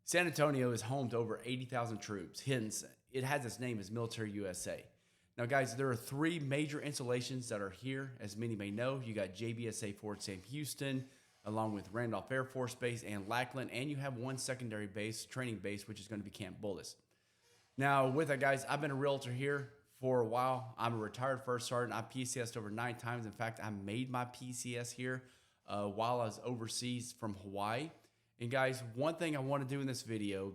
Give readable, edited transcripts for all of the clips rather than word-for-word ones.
San Antonio is home to over 80,000 troops, hence it has its name as Military USA. Now, guys, there are three major installations that are here. As many may know, you got JBSA Fort Sam Houston, along with Randolph Air Force Base and Lackland, and you have one secondary base, training base, which is going to be Camp Bullis. Now, with that, guys, I've been a realtor here for a while. I'm a retired first sergeant. I PCSed over 9 times. In fact, I made my PCS here while I was overseas from Hawaii. And guys, one thing I want to do in this video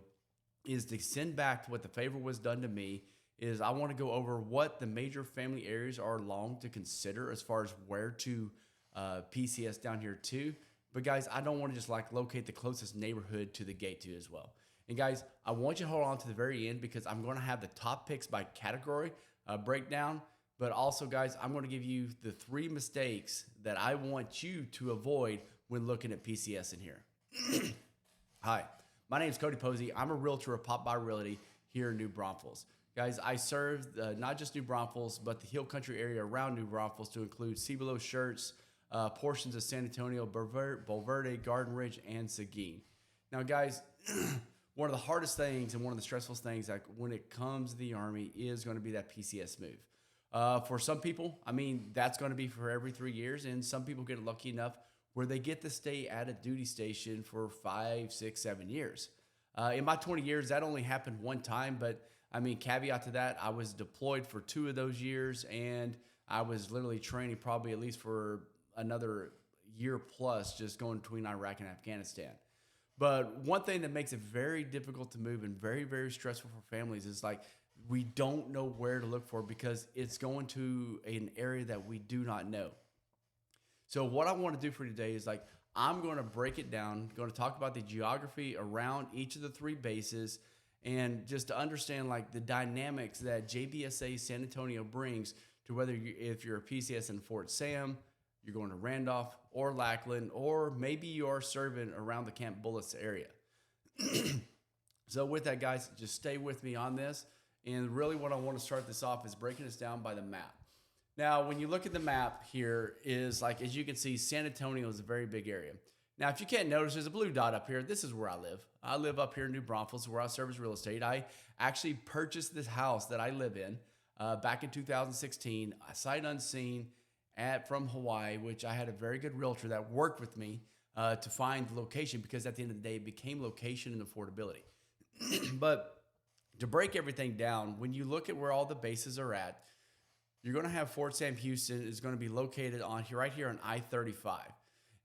is to send back what the favor was done to me. Is I want to go over what the major family areas are along to consider as far as where to PCS down here too. But guys, I don't want to just like locate the closest neighborhood to the gate to as well. And guys, I want you to hold on to the very end because I'm going to have the top picks by category breakdown. But also, guys, I'm going to give you the 3 mistakes that I want you to avoid when looking at PCS in here. Hi, my name is CPosey. I'm a realtor of Pop By Realty here in New Braunfels. Guys, I serve not just New Braunfels, but the Hill Country area around New Braunfels to include Cibolo, Schertz, portions of San Antonio, Bulverde, Garden Ridge, and Seguin. Now, guys, one of the hardest things and one of the stressful things like when it comes to the Army is going to be that PCS move. For some people, I mean, that's going to be for every 3 years, and some people get lucky enough where they get to stay at a duty station for 5, 6, 7 years. In my 20 years, that only happened one time, but I mean, caveat to that, I was deployed for 2 of those years, and I was literally training probably at least for another year plus just going between Iraq and Afghanistan. But one thing that makes it very difficult to move and very, very stressful for families is like we don't know where to look for because it's going to an area that we do not know. So what I want to do for today is like I'm going to break it down, going to talk about the geography around each of the 3 bases, and just to understand like the dynamics that JBSA San Antonio brings to whether if you're a PCS in Fort Sam, you're going to Randolph or Lackland, or maybe you are serving around the Camp Bullis area. So with that, guys, just stay with me on this. And really what I want to start this off is breaking this down by the map. Now, when you look at the map here is like, as you can see, San Antonio is a very big area. Now, if you can't notice, there's a blue dot up here. This is where I live. I live up here in New Braunfels, where I serve as real estate. I actually purchased this house that I live in back in 2016, sight unseen, from Hawaii, which I had a very good realtor that worked with me to find the location because at the end of the day, it became location and affordability. But to break everything down, when you look at where all the bases are at, you're going to have Fort Sam Houston is going to be located on here, right here on I-35.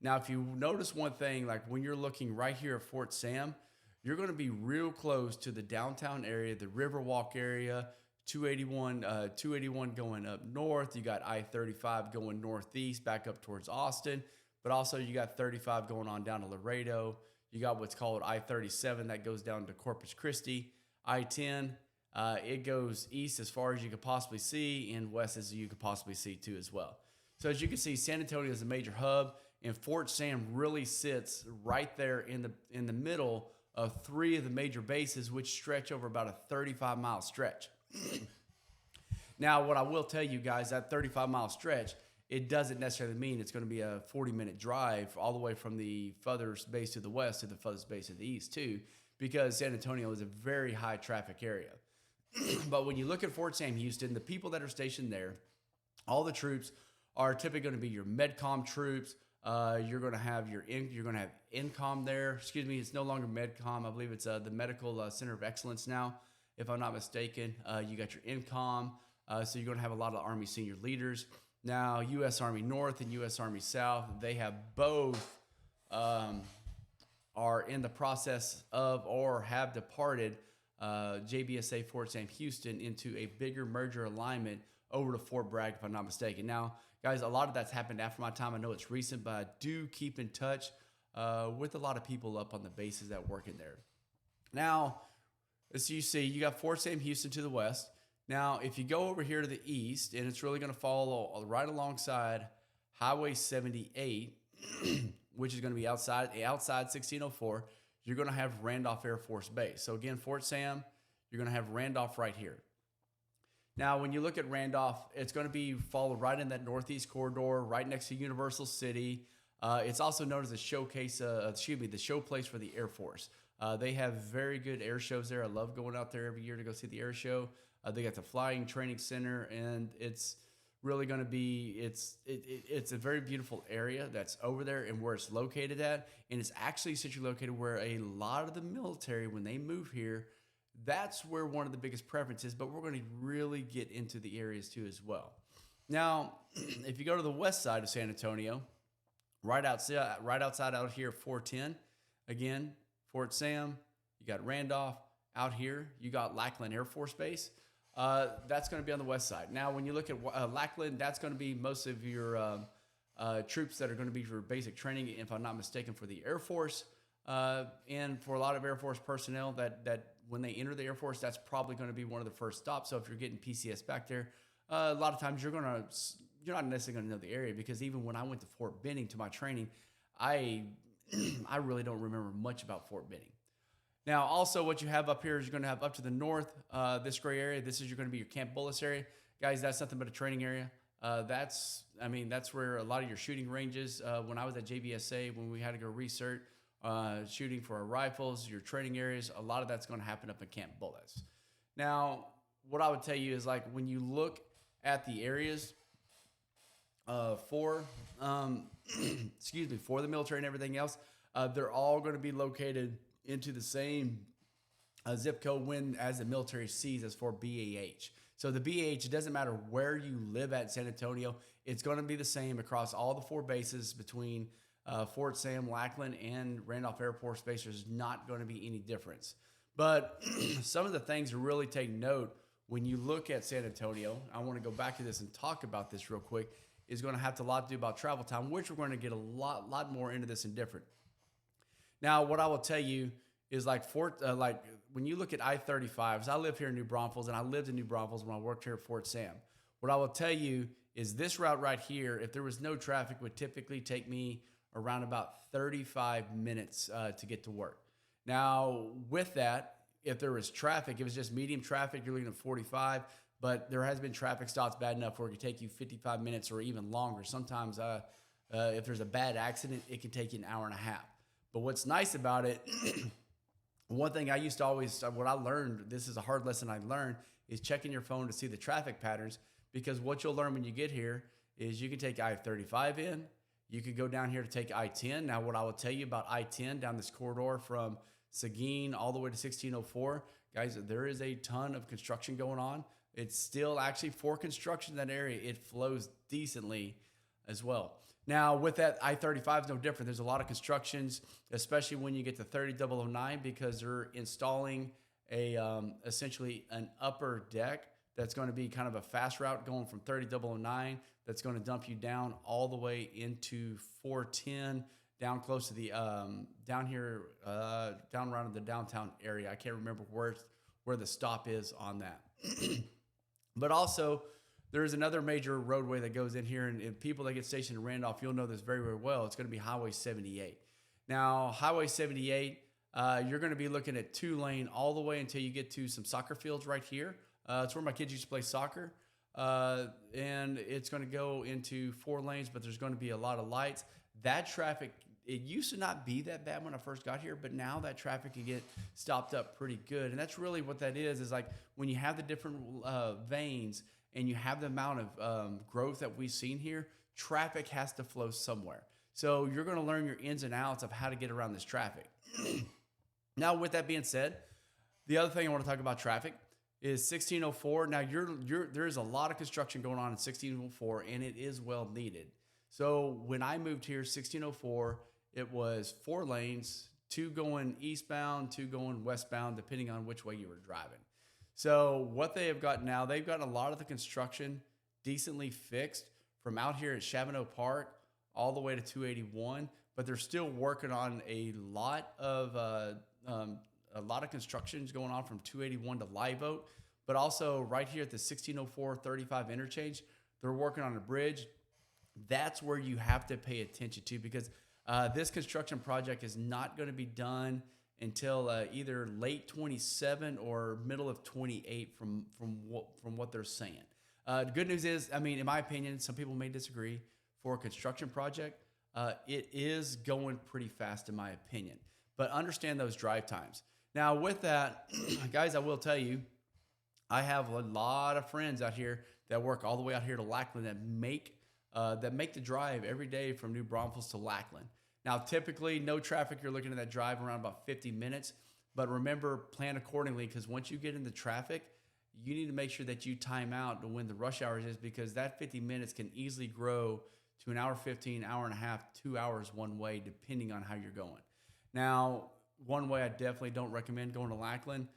Now, if you notice one thing, like when you're looking right here at Fort Sam, you're going to be real close to the downtown area, the Riverwalk area, 281 going up north. You got I-35 going northeast back up towards Austin, but also you got 35 going on down to Laredo. You got what's called I-37 that goes down to Corpus Christi. I-10, it goes east as far as you could possibly see and west as you could possibly see too as well. So as you can see, San Antonio is a major hub, and Fort Sam really sits right there in the middle of 3 of the major bases, which stretch over about a 35-mile stretch. Now, what I will tell you guys, that 35-mile stretch, it doesn't necessarily mean it's going to be a 40-minute drive all the way from the furthest base to the west to the furthest base to the east too, because San Antonio is a very high traffic area. But when you look at Fort Sam Houston, the people that are stationed there, all the troops are typically going to be your MedCom troops. You're going to have INCOM there. Excuse me, it's no longer MedCom. I believe it's the Medical Center of Excellence now, if I'm not mistaken. You got your INCOM. So you're going to have a lot of Army senior leaders. Now, U.S. Army North and U.S. Army South, they have both are in the process of or have departed JBSA Fort Sam Houston into a bigger merger alignment over to Fort Bragg, if I'm not mistaken. Now, guys, a lot of that's happened after my time. I know it's recent, but I do keep in touch with a lot of people up on the bases that work in there. Now, as you see, you got Fort Sam Houston to the west. Now, if you go over here to the east, and it's really going to follow right alongside Highway 78, which is going to be outside 1604, you're going to have Randolph Air Force Base. So again, Fort Sam, you're going to have Randolph right here. Now, when you look at Randolph, it's going to be followed right in that northeast corridor, right next to Universal City. It's also known as the the show place for the Air Force. They have very good air shows there. I love going out there every year to go see the air show. They got the Flying Training Center, and it's really going to be, it's a very beautiful area that's over there and where it's located at. And it's actually situated located where a lot of the military, when they move here, that's where one of the biggest preferences, but we're going to really get into the areas too as well. Now, if you go to the west side of San Antonio, right outside out here, 410, again, Fort Sam, you got Randolph. Out here, you got Lackland Air Force Base. That's going to be on the west side. Now, when you look at Lackland, that's going to be most of your troops that are going to be for basic training, if I'm not mistaken, for the Air Force. And for a lot of Air Force personnel that when they enter the Air Force, that's probably going to be one of the first stops. So if you're getting PCS back there, a lot of times you're not necessarily going to know the area, because even when I went to Fort Benning to my training, I really don't remember much about Fort Benning. Now, also what you have up here is you're going to have up to the north, this gray area. This is going to be your Camp Bullis area. Guys, that's nothing but a training area. That's where a lot of your shooting ranges. When I was at JBSA, when we had to go research shooting for our rifles, your training areas, a lot of that's going to happen up in Camp Bullis. Now, what I would tell you is, like, when you look at the areas for the military and everything else, they're all going to be located into the same zip code as the military sees as for BAH. So the BAH, it doesn't matter where you live at San Antonio, it's going to be the same across all the 4 bases between Fort Sam, Lackland, and Randolph Air Force Base. There's not going to be any difference. But some of the things to really take note when you look at San Antonio, I want to go back to this and talk about this real quick, is going to have a lot to do about travel time, which we're going to get a lot more into this and different. Now, what I will tell you is, like when you look at I-35s, I live here in New Braunfels, and I lived in New Braunfels when I worked here at Fort Sam. What I will tell you is this route right here, if there was no traffic, would typically take me around about 35 minutes to get to work. Now, with that, if there was traffic, if it was just medium traffic, you're looking at 45, but there has been traffic stops bad enough where it could take you 55 minutes or even longer. Sometimes if there's a bad accident, it can take you an hour and a half. But what's nice about it, one thing I used to always, what I learned, this is a hard lesson I learned, is checking your phone to see the traffic patterns, because what you'll learn when you get here is you can take I-35 in, you could go down here to take I-10. Now, what I will tell you about I-10 down this corridor from Seguin all the way to 1604, guys, there is a ton of construction going on. It's still actually, for construction in that area, it flows decently as well. Now, with that, I-35 is no different. There's a lot of constructions, especially when you get to 30009, because they're installing essentially an upper deck that's going to be kind of a fast route going from 30009 that's going to dump you down all the way into 410, down close to the, down around the downtown area. I can't remember where the stop is on that. But also, there's another major roadway that goes in here, and people that get stationed in Randolph, you'll know this very, very well. It's going to be Highway 78. Now, Highway 78, you're going to be looking at 2-lane all the way until you get to some soccer fields right here. It's where my kids used to play soccer. And it's going to go into 4 lanes, but there's going to be a lot of lights. That traffic, it used to not be that bad when I first got here, but now that traffic can get stopped up pretty good. And that's really what that is like when you have the different veins and you have the amount of growth that we've seen here, traffic has to flow somewhere. So you're going to learn your ins and outs of how to get around this traffic. Now, with that being said, the other thing I want to talk about traffic is 1604. Now, there's a lot of construction going on in 1604, and it is well needed. So when I moved here, 1604, it was 4 lanes, 2 going eastbound, 2 going westbound, depending on which way you were driving. So what they have got now, they've got a lot of the construction decently fixed from out here at Chavano Park all the way to 281, but they're still working on a lot of constructions going on from 281 to Live Oak, but also right here at the 1604-35 interchange, they're working on a bridge. That's where you have to pay attention to, because this construction project is not going to be done until either late 27 or middle of 28 from what they're saying. The good news is, I mean, in my opinion, some people may disagree, for a construction project, it is going pretty fast in my opinion. but understand those drive times. Now, with that, guys, I will tell you, I have a lot of friends out here that work all the way out here to Lackland that make the drive every day from New Braunfels to Lackland. Now, typically, no traffic, you're looking at that drive around about 50 minutes. But remember, plan accordingly, because once you get into traffic, you need to make sure that you time out to when the rush hours is, because that 50 minutes can easily grow to an hour 15, hour and a half, 2 hours one way, depending on how you're going. Now, one way I definitely don't recommend going to Lackland.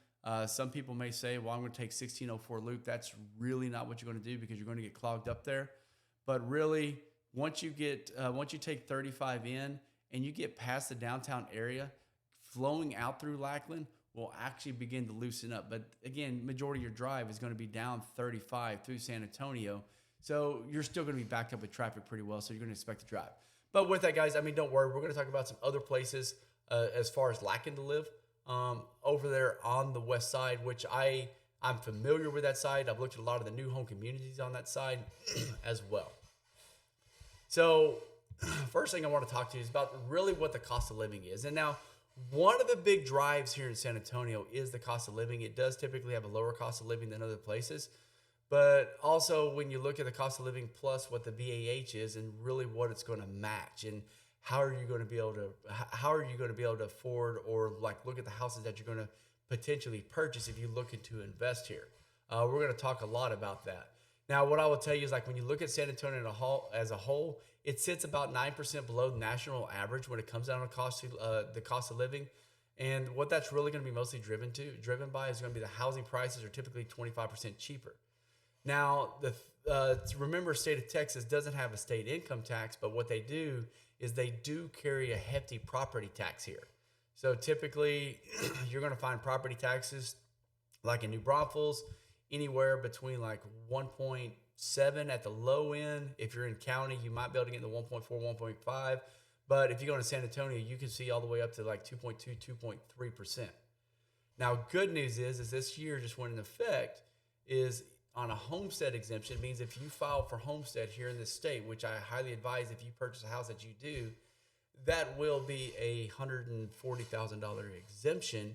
Some people may say, well, I'm going to take 1604 loop. That's really not what you're going to do, because you're going to get clogged up there. But really, once you take 35 in and you get past the downtown area, flowing out through Lackland will actually begin to loosen up. But again, majority of your drive is going to be down 35 through San Antonio. So you're still going to be backed up with traffic pretty well. So you're going to expect to drive. But with that, guys, I mean, don't worry. We're going to talk about some other places as far as Lackland to live over there on the west side, which I'm familiar with that side. I've looked at a lot of the new home communities on that side as well. So first thing I want to talk to you is about really what the cost of living is. And now, one of the big drives here in San Antonio is the cost of living. It does typically have a lower cost of living than other places. But also, when you look at the cost of living plus what the BAH is and really what it's going to match, and how are you going to be able to afford, or like look at the houses that you're going to potentially purchase if you look into invest here. We're going to talk a lot about that. Now, what I will tell you is, like, when you look at San Antonio as a whole, it sits about 9% below the national average when it comes down to the cost of living. And what that's really going to be mostly driven by is going to be the housing prices are typically 25% cheaper. Now, remember, state of Texas doesn't have a state income tax, but what they do is they do carry a hefty property tax here. So typically, you're going to find property taxes, like in New Braunfels, anywhere between like 1.7 at the low end. If you're in county, you might be able to get into 1.4, 1.5. But if you go to San Antonio, you can see all the way up to like 2.2, 2.3%. Now, good news is this year just went into effect, is on a homestead exemption. It means if you file for homestead here in this state, which I highly advise if you purchase a house that you do, that will be a $140,000 exemption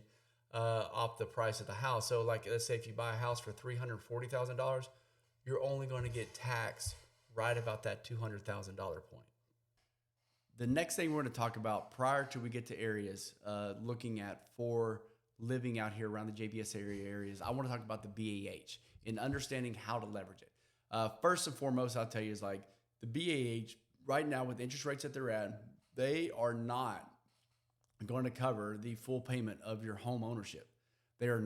off the price of the house. So like, let's say if you buy a house for $340,000, you're only going to get taxed right about that $200,000 point. The next thing we're going to talk about prior to we get to areas looking at for living out here around the JBSA areas, I want to talk about the BAH and understanding how to leverage it. First and foremost, I'll tell you is like the BAH right now with interest rates that they're at, they are not going to cover the full payment of your home ownership. They are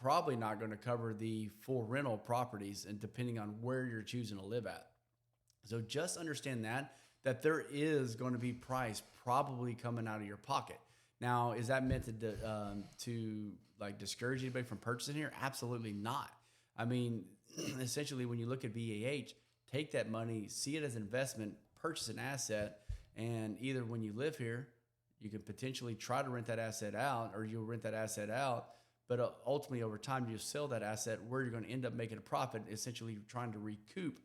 probably not going to cover the full rental properties, and depending on where you're choosing to live at. So just understand that there is going to be price probably coming out of your pocket. Now, is that meant to like discourage anybody from purchasing here? Absolutely not. I mean, essentially, when you look at BAH, take that money, see it as an investment, purchase an asset, and either when you live here, you can potentially try to rent that asset out, or you'll rent that asset out, but ultimately over time you'll sell that asset where you're going to end up making a profit, essentially trying to recoup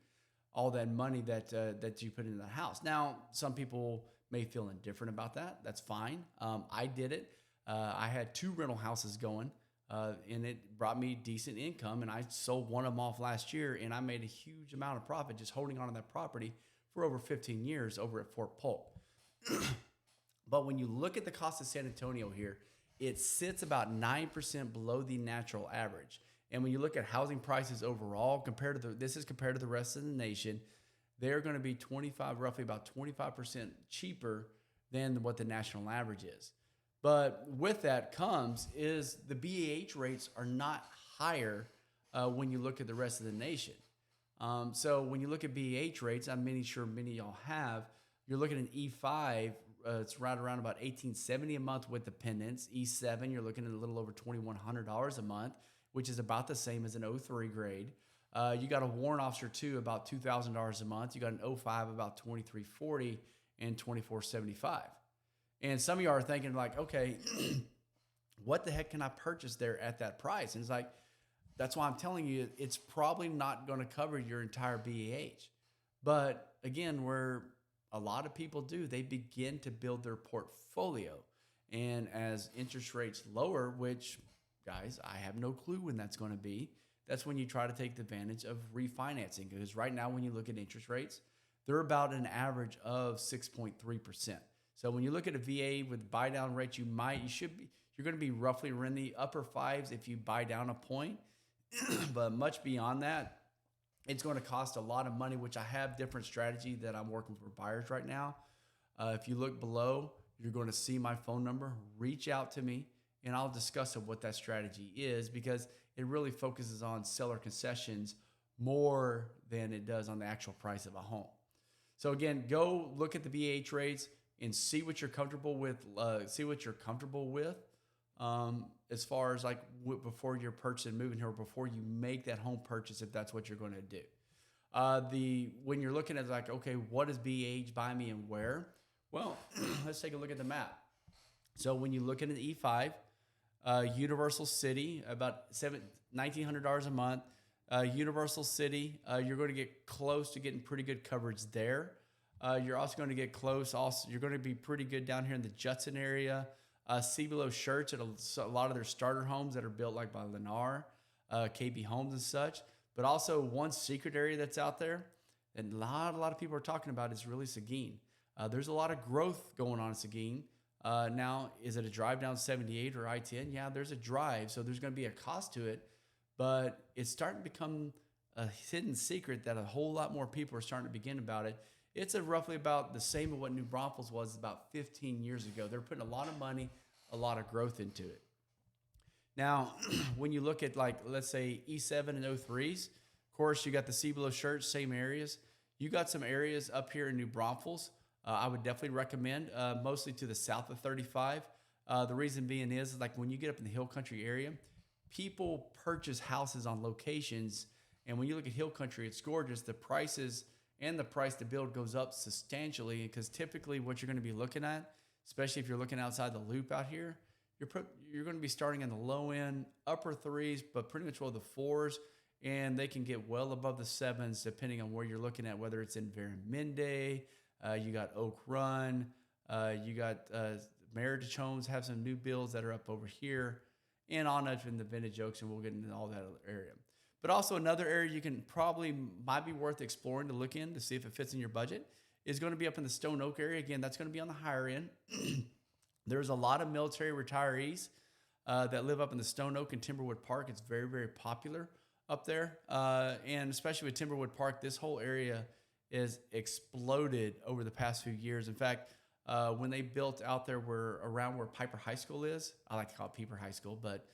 all that money that you put into the house. Now, some people may feel indifferent about that. That's fine. I did it. I had 2 rental houses going, and it brought me decent income, and I sold one of them off last year, and I made a huge amount of profit just holding on to that property for over 15 years over at Fort Polk. But when you look at the cost of San Antonio here, it sits about 9% below the natural average. And when you look at housing prices overall, compared to the rest of the nation, they're going to be roughly about 25% cheaper than what the national average is. But with that comes is the BAH rates are not higher when you look at the rest of the nation. So when you look at BAH rates, I'm sure many of y'all have, you're looking at E5, it's right around about $1,870 a month with dependents. E7, you're looking at a little over $2,100 a month, which is about the same as an 03 grade. You got a warrant officer 2, about $2,000 a month. You got an 05, about $2,340 and $2,475. And some of you are thinking like, okay, what the heck can I purchase there at that price? And it's like, that's why I'm telling you, it's probably not going to cover your entire BAH. But again, where a lot of people do, they begin to build their portfolio. And as interest rates lower, which, guys, I have no clue when that's going to be, that's when you try to take advantage of refinancing. Because right now, when you look at interest rates, they're about an average of 6.3%. So when you look at a VA with buy down rates, you're going to be roughly in the upper fives if you buy down a point. But much beyond that, it's going to cost a lot of money, which I have different strategy that I'm working for buyers right now. If you look below, you're going to see my phone number. Reach out to me, and I'll discuss what that strategy is, because it really focuses on seller concessions more than it does on the actual price of a home. So again, go look at the VA rates and see what you're comfortable with. As far as before you're purchasing, moving here, before you make that home purchase, if that's what you're going to do. When you're looking at okay, what does BH buy me and where? Well, let's take a look at the map. So when you look at an E5, Universal City, about $1,900 a month. Universal City, you're going to get close to getting pretty good coverage there. You're also going to get close. Also, you're going to be pretty good down here in the Judson area. See below Shirts at a lot of their starter homes that are built by Lennar, KB Homes and such. But also one secret area that's out there, and a lot of people are talking about, is really Seguin. There's a lot of growth going on in Seguin. Now, is it a drive down 78 or I-10? Yeah, there's a drive, so there's going to be a cost to it. But it's starting to become a hidden secret that a whole lot more people are starting to begin about it. It's roughly about the same of what New Braunfels was about 15 years ago. They're putting a lot of money, a lot of growth into it. Now, when you look at let's say E7 and O3s, of course, you got the See Below Shirts, same areas. You got some areas up here in New Braunfels. I would definitely recommend, mostly to the south of 35. The reason being is when you get up in the Hill Country area, people purchase houses on locations, and when you look at Hill Country, it's gorgeous. The prices and the price to build goes up substantially, because typically what you're going to be looking at, especially if you're looking outside the loop out here, you're going to be starting in the low end, upper threes, but pretty much the fours, and they can get well above the sevens depending on where you're looking at, whether it's in Verminde, you got Oak Run, you got Meritage Homes have some new builds that are up over here, and on up in the Vintage Oaks, and we'll get into all that area. But also another area might be worth exploring to look in to see if it fits in your budget is going to be up in the Stone Oak area. Again, that's going to be on the higher end. There's a lot of military retirees that live up in the Stone Oak and Timberwood Park. It's very, very popular up there. And especially with Timberwood Park, this whole area is exploded over the past few years. In fact, when they built out there around where Piper High School is, I like to call it Piper High School, but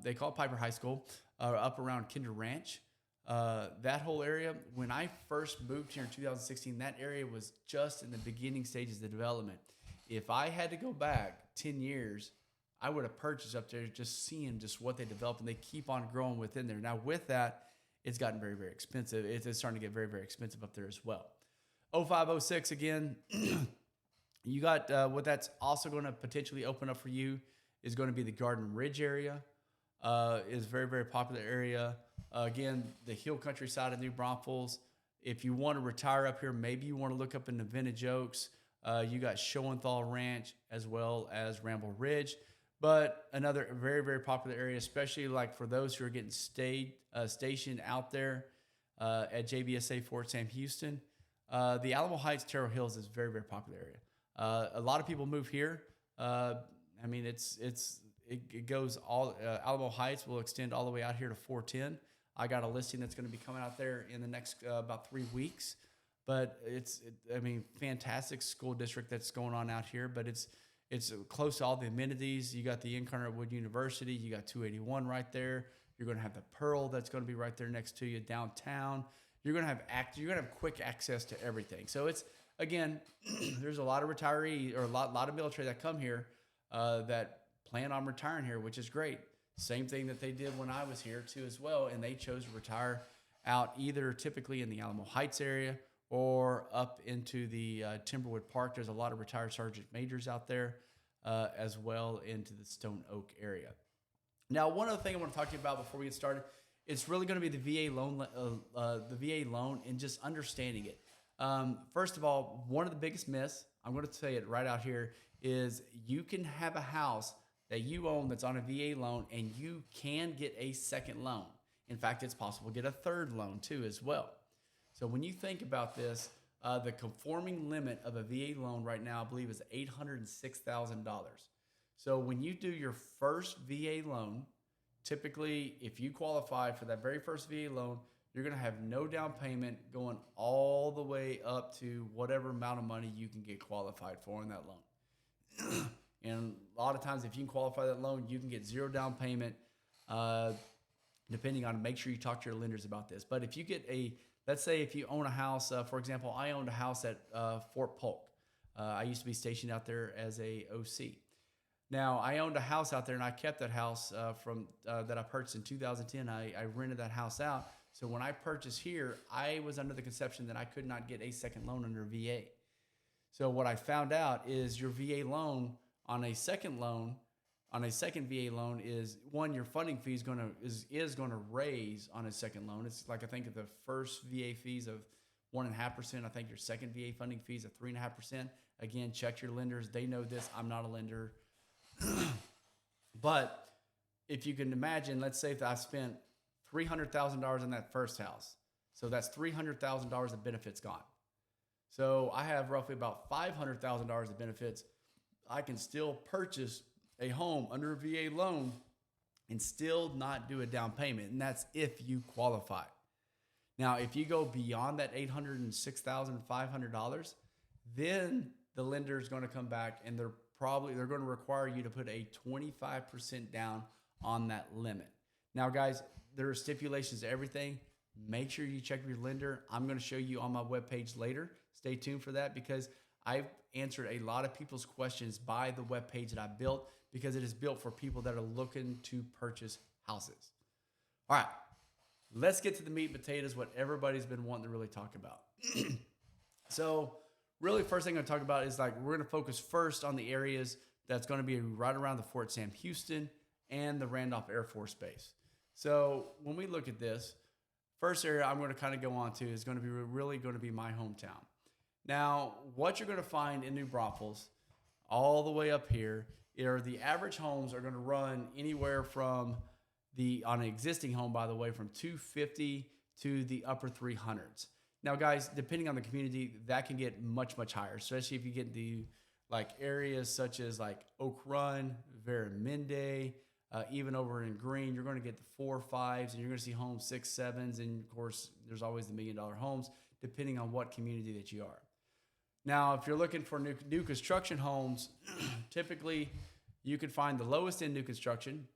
they call it Piper High School, up around Kinder Ranch. That whole area, when I first moved here in 2016, that area was just in the beginning stages of development. If I had to go back 10 years, I would have purchased up there just seeing just what they developed, and they keep on growing within there. Now, with that, it's gotten very, very expensive. It's starting to get very, very expensive up there as well. 0506, again, you got what that's also going to potentially open up for you is going to be the Garden Ridge area. Is a very, very popular area. Again, the Hill Country side of New Braunfels. If you want to retire up here, maybe you want to look up in the Vintage Oaks. You got Schoenthal Ranch as well as Ramble Ridge. But another very, very popular area, especially for those who are getting stationed out there at JBSA Fort Sam Houston. The Alamo Heights, Terrell Hills is a very, very popular area. A lot of people move here. It goes all Alamo Heights will extend all the way out here to 410. I got a listing that's going to be coming out there in the next about 3 weeks. But fantastic school district that's going on out here. But it's close to all the amenities. You got the Incarnate Wood University. You got 281 right there. You're going to have the Pearl that's going to be right there next to you downtown. You're going to have quick access to everything. So it's, again, there's a lot of retiree or a lot of military that come here that plan on retiring here, which is great. Same thing that they did when I was here too as well, and they chose to retire out either typically in the Alamo Heights area or up into the Timberwood Park. There's a lot of retired sergeant majors out there as well into the Stone Oak area. Now, one other thing I want to talk to you about before we get started, it's really going to be the VA loan and just understanding it. First of all, one of the biggest myths, I'm going to say it right out here, is you can have a house that you own that's on a VA loan, and you can get a second loan. In fact, it's possible to get a third loan too as well. So when you think about this, the conforming limit of a VA loan right now, I believe, is $806,000. So when you do your first VA loan, typically, if you qualify for that very first VA loan, you're going to have no down payment going all the way up to whatever amount of money you can get qualified for in that loan. And a lot of times, if you can qualify that loan, you can get zero down payment, depending on, make sure you talk to your lenders about this. But if you get let's say if you own a house, for example, I owned a house at Fort Polk. I used to be stationed out there as a OC. Now, I owned a house out there, and I kept that house that I purchased in 2010. I rented that house out. So when I purchased here, I was under the conception that I could not get a second loan under VA. So what I found out is your VA loan on a second VA loan is, one, your funding fee is going to raise on a second loan. It's like, I think the first VA fees of 1.5%. I think your second VA funding fees of 3.5%. Again, check your lenders. They know this. I'm not a lender. But if you can imagine, let's say that I spent $300,000 in that first house. So that's $300,000 of benefits gone. So I have roughly about $500,000 of benefits. I can still purchase a home under a VA loan and still not do a down payment. And that's if you qualify. Now, if you go beyond that $806,500, then the lender is going to come back, and they're going to require you to put a 25% down on that limit. Now, guys, there are stipulations to everything. Make sure you check your lender. I'm going to show you on my webpage later. Stay tuned for that, because I've answered a lot of people's questions by the webpage that I built, because it is built for people that are looking to purchase houses. All right, let's get to the meat and potatoes, what everybody's been wanting to really talk about. So really, first thing I'm going to talk about is, like, we're going to focus first on the areas that's going to be right around the Fort Sam Houston and the Randolph Air Force Base. So when we look at this, first area I'm going to kind of go on to is going to be really going to be my hometown. Now, what you're going to find in New Braunfels, all the way up here, are the average homes are going to run anywhere from on an existing home, by the way, from $250,000 to the upper 300s. Now, guys, depending on the community, that can get much, much higher, especially if you get the areas such as Oak Run, Veramende, even over in Green. You're going to get the 4 5s, and you're going to see homes 6 7s, and of course, there's always the $1 million homes, depending on what community that you are. Now, if you're looking for new construction homes, typically you can find the lowest end new construction,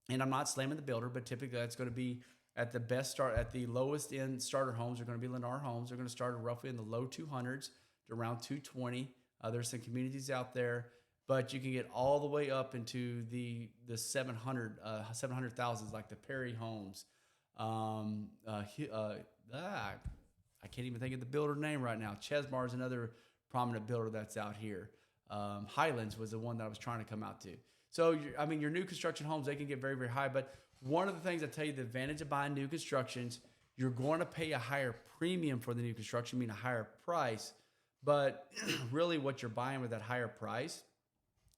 and I'm not slamming the builder, but typically that's going to be at the lowest end starter homes are going to be Lennar homes. They're going to start roughly in the low 200s to around 220. There's some communities out there, but you can get all the way up into the 700,000s, like the Perry homes. I can't even think of the builder name right now. Chesmar is another prominent builder that's out here. Highlands was the one that I was trying to come out to. So, your new construction homes, they can get very, very high. But one of the things I tell you, the advantage of buying new constructions, you're going to pay a higher premium for the new construction, meaning a higher price. But really what you're buying with that higher price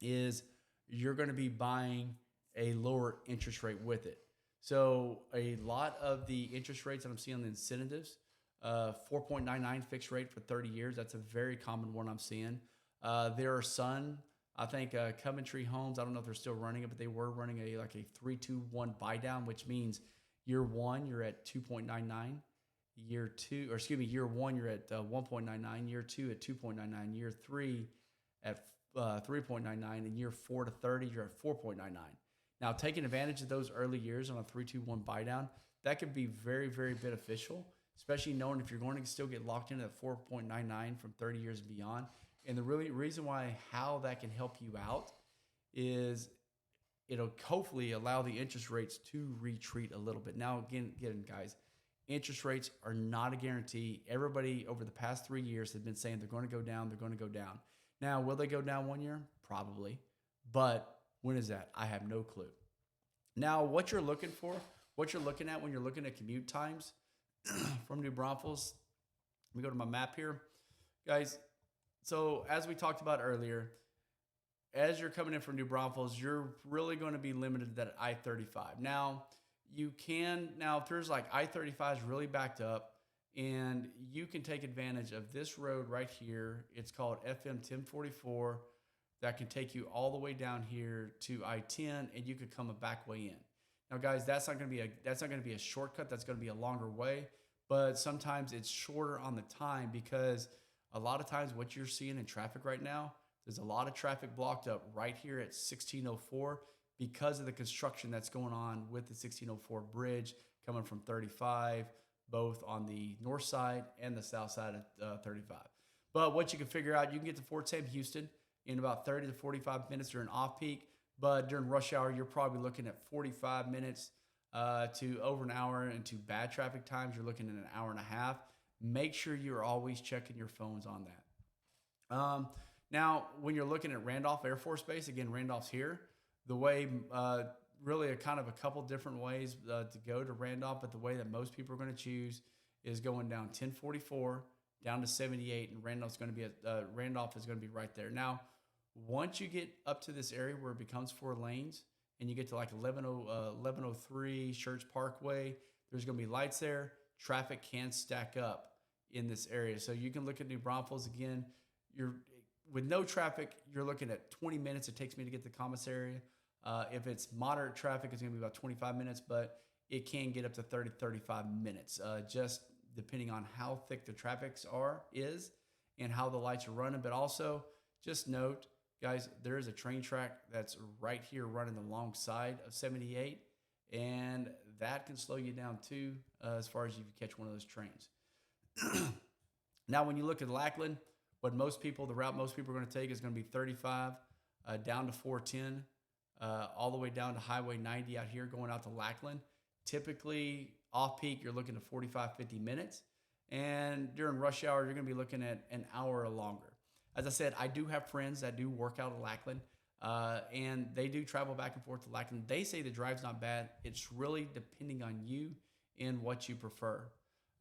is you're going to be buying a lower interest rate with it. So a lot of the interest rates that I'm seeing on the incentives, 4.99 fixed rate for 30 years. That's a very common one I'm seeing. There are some, I think, Coventry Homes, I don't know if they're still running it, but they were running a 3-2-1 buy down, which means year one, you're at 2.99. Year one, you're at 1.99. Year two at 2.99. Year three at 3.99. And year 4 to 30, you're at 4.99. Now, taking advantage of those early years on a 3-2-1 buy down, that could be very, very beneficial, especially knowing if you're going to still get locked into that 4.99 from 30 years and beyond. And the reason why how that can help you out is it'll hopefully allow the interest rates to retreat a little bit. Now, again, guys, interest rates are not a guarantee. Everybody over the past 3 years has been saying they're going to go down, they're going to go down. Now, will they go down 1 year? Probably. But when is that? I have no clue. Now, what you're looking at when you're looking at commute times from New Braunfels, let me go to my map here. Guys, so as we talked about earlier, as you're coming in from New Braunfels, you're really going to be limited to that I-35. Now, if there's like I-35 is really backed up, and you can take advantage of this road right here. It's called FM 1044. That can take you all the way down here to I-10, and you could come a back way in. Now, guys, that's not going to be a shortcut. That's going to be a longer way, but sometimes it's shorter on the time, because a lot of times what you're seeing in traffic right now, there's a lot of traffic blocked up right here at 1604 because of the construction that's going on with the 1604 bridge coming from 35, both on the north side and the south side of 35. But what you can figure out, you can get to Fort Sam Houston in about 30 to 45 minutes during off-peak, but during rush hour, you're probably looking at 45 minutes to over an hour, and to bad traffic times, you're looking at an hour and a half. Make sure you're always checking your phones on that. Now, when you're looking at Randolph Air Force Base, again, Randolph's here. The way, really a kind of a couple different ways to go to Randolph, but the way that most people are going to choose is going down 1044 down to 78, and Randolph is going to be right there. Now, once you get up to this area where it becomes 4 lanes, and you get to like 1103 Church Parkway, there's going to be lights there. Traffic can stack up in this area, so you can look at New Braunfels again. With no traffic, you're looking at 20 minutes it takes me to get to the commissary. If it's moderate traffic, it's going to be about 25 minutes, but it can get up to 30, 35 minutes, just depending on how thick the traffic is and how the lights are running. But also, just note, guys, there is a train track that's right here running alongside of 78, and that can slow you down too, as far as if you catch one of those trains. Now, when you look at Lackland, the route most people are going to take is going to be 35 down to 410, all the way down to Highway 90 out here going out to Lackland. Typically, off-peak, you're looking at 45, 50 minutes. And during rush hour, you're going to be looking at an hour or longer. As I said, I do have friends that do work out at Lackland, and they do travel back and forth to Lackland. They say the drive's not bad. It's really depending on you and what you prefer.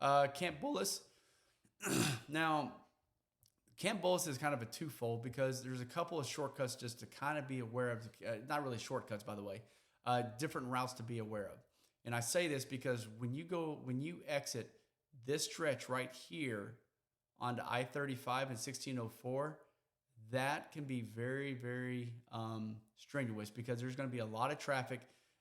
Camp Bullis. Now, Camp Bullis is kind of a twofold, because there's a couple of shortcuts just to kind of be aware of. Not really shortcuts, by the way. Different routes to be aware of. And I say this because when you exit this stretch right here onto I-35 and 1604, that can be very, very strenuous, because there's going to be a lot of traffic.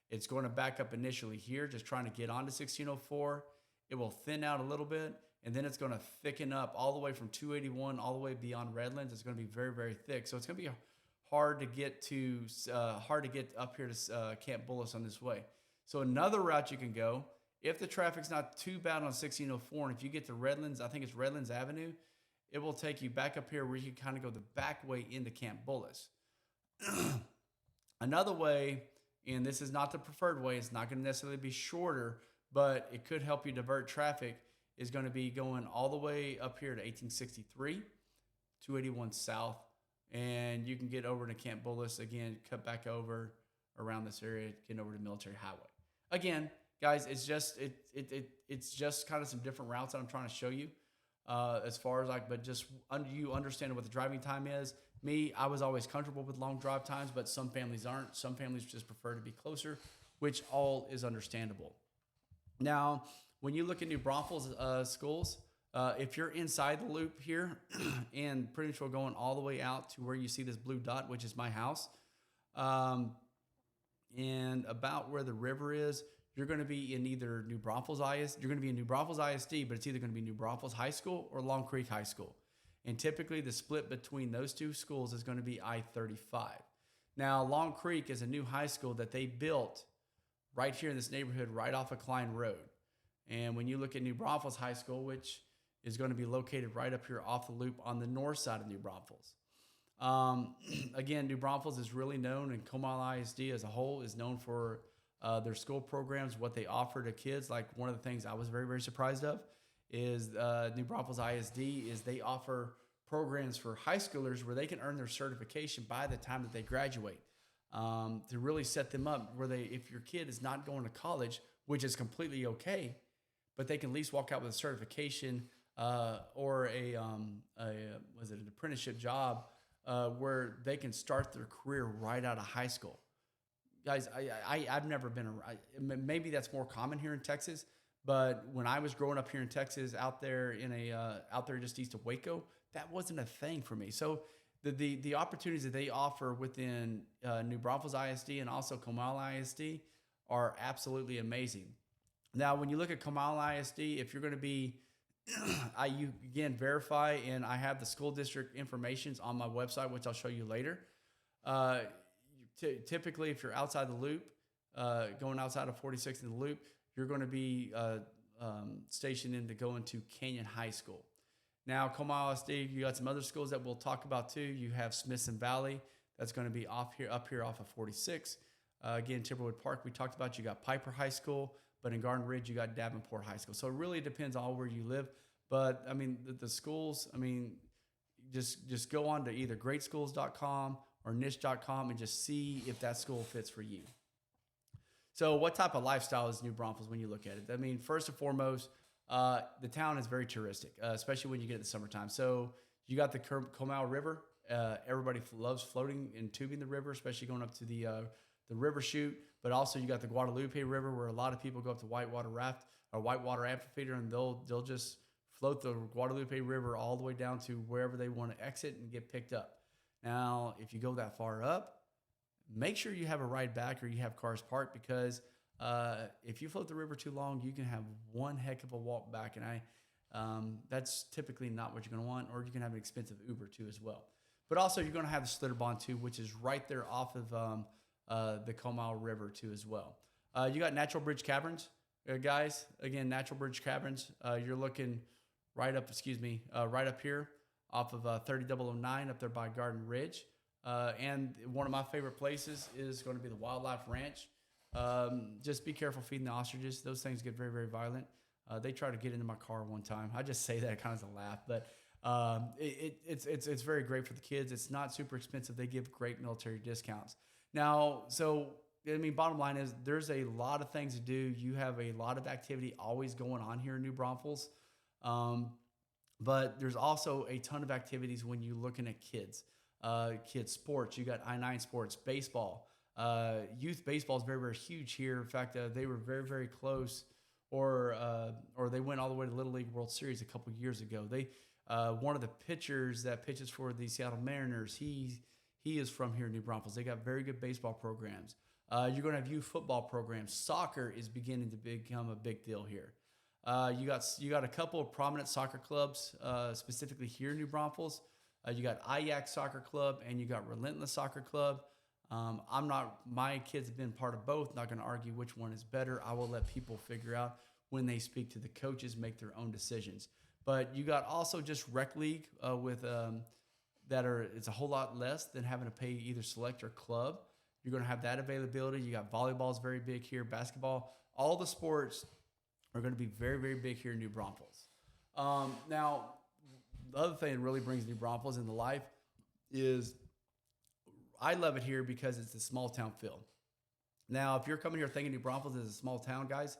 It's going to back up initially here, just trying to get onto 1604. It will thin out a little bit, and then it's going to thicken up all the way from 281 all the way beyond Redlands. It's going to be very, very thick. So it's going to be hard to get up here to Camp Bullis on this way. So another route you can go, if the traffic's not too bad on 1604, and if you get to Redlands, I think it's Redlands Avenue, it will take you back up here where you can kind of go the back way into Camp Bullis. Another way, and this is not the preferred way, it's not going to necessarily be shorter, but it could help you divert traffic, is going to be going all the way up here to 1863, 281 South, and you can get over to Camp Bullis, again, cut back over around this area, get over to Military Highway. Again, guys, it's just kind of some different routes that I'm trying to show you, as far as you understand what the driving time is. Me, I was always comfortable with long drive times, but some families aren't. Some families just prefer to be closer, which all is understandable. Now, when you look at New Braunfels schools, if you're inside the loop here, and pretty much we're going all the way out to where you see this blue dot, which is my house, and about where the river is, you're going to be in either New Braunfels ISD. You're going to be in New Braunfels ISD, but it's either going to be New Braunfels High School or Long Creek High School. And typically the split between those two schools is going to be I-35. Now, Long Creek is a new high school that they built right here in this neighborhood, right off of Klein Road. And when you look at New Braunfels High School, which is going to be located right up here off the loop on the north side of New Braunfels. Again, New Braunfels is really known, and Comal ISD as a whole is known for their school programs, what they offer to kids. Like, one of the things I was very, very surprised of is New Braunfels ISD is they offer programs for high schoolers where they can earn their certification by the time that they graduate, to really set them up where if your kid is not going to college, which is completely okay, but they can at least walk out with a certification or an apprenticeship job where they can start their career right out of high school. Guys, I've never been maybe that's more common here in Texas, but when I was growing up here in Texas, out there out there just east of Waco, that wasn't a thing for me. So the opportunities that they offer within New Braunfels ISD and also Comal ISD are absolutely amazing. Now, when you look at Comal ISD, if you're going to be, you again verify, and I have the school district information on my website, which I'll show you later. Typically, if you're outside the loop, going outside of 46 in the loop, you're going to be stationed in to go into Canyon High School. Now, Comal ISD, you got some other schools that we'll talk about too. You have Smithson Valley, that's going to be up here off of 46. Again, Timberwood Park, we talked about. You got Piper High School, but in Garden Ridge, you got Davenport High School. So it really depends on where you live. But I mean, the schools, I mean, just go on to either greatschools.com or niche.com and just see if that school fits for you. So what type of lifestyle is New Braunfels when you look at it? I mean, first and foremost, the town is very touristic, especially when you get to the summertime. So you got the Comal River. Everybody loves floating and tubing the river, especially going up to the river chute. But also you got the Guadalupe River, where a lot of people go up to whitewater amphitheater, and they'll just float the Guadalupe River all the way down to wherever they want to exit and get picked up. Now, if you go that far up, make sure you have a ride back or you have cars parked, because if you float the river too long, you can have one heck of a walk back, and that's typically not what you're going to want. Or you can have an expensive Uber too as well. But also you're going to have the Slitterbahn too, which is right there off of the Comal River too as well. You got Natural Bridge Caverns, guys. Again, Natural Bridge Caverns. You're looking right up here off of 30009 up there by Garden Ridge. And one of my favorite places is going to be the Wildlife Ranch. Just be careful feeding the ostriches. Those things get very, very violent. They tried to get into my car one time. I just say that kind of as a laugh, but it's very great for the kids. It's not super expensive. They give great military discounts. Now, so I mean, bottom line is there's a lot of things to do. You have a lot of activity always going on here in New Braunfels. But there's also a ton of activities when you're looking at kids. Kids sports. You got I-9 sports, baseball. Youth baseball is very, very huge here. In fact, they were very, very close, or they went all the way to Little League World Series a couple years ago. One of the pitchers that pitches for the Seattle Mariners, he is from here in New Braunfels. They got very good baseball programs. You're going to have youth football programs. Soccer is beginning to become a big deal here. You got a couple of prominent soccer clubs, specifically here in New Braunfels. You got IAC Soccer Club and you got Relentless Soccer Club. My kids have been part of both. Not going to argue which one is better. I will let people figure out when they speak to the coaches, make their own decisions. But you got also just rec league it's a whole lot less than having to pay either select or club. You're going to have that availability. You got volleyball is very big here, basketball. All the sports are going to be very, very big here in New Braunfels. Now, the other thing that really brings New Braunfels into life is I love it here because it's a small town feel. Now, if you're coming here thinking New Braunfels is a small town, guys,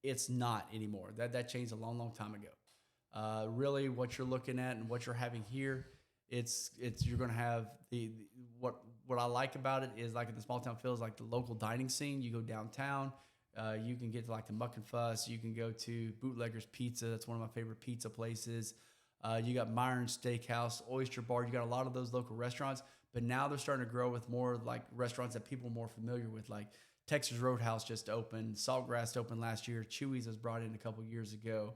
it's not anymore. That changed a long, long time ago. Really, what you're looking at and what you're having here, you're going to have what I like about it is, like in the small town feel, is like the local dining scene. You go downtown, you can get to like the Muck and Fuss. You can go to Bootlegger's Pizza. That's one of my favorite pizza places. You got Myron's Steakhouse, Oyster Bar. You got a lot of those local restaurants, but now they're starting to grow with more like restaurants that people are more familiar with, like Texas Roadhouse just opened, Saltgrass opened last year, Chewy's was brought in a couple years ago.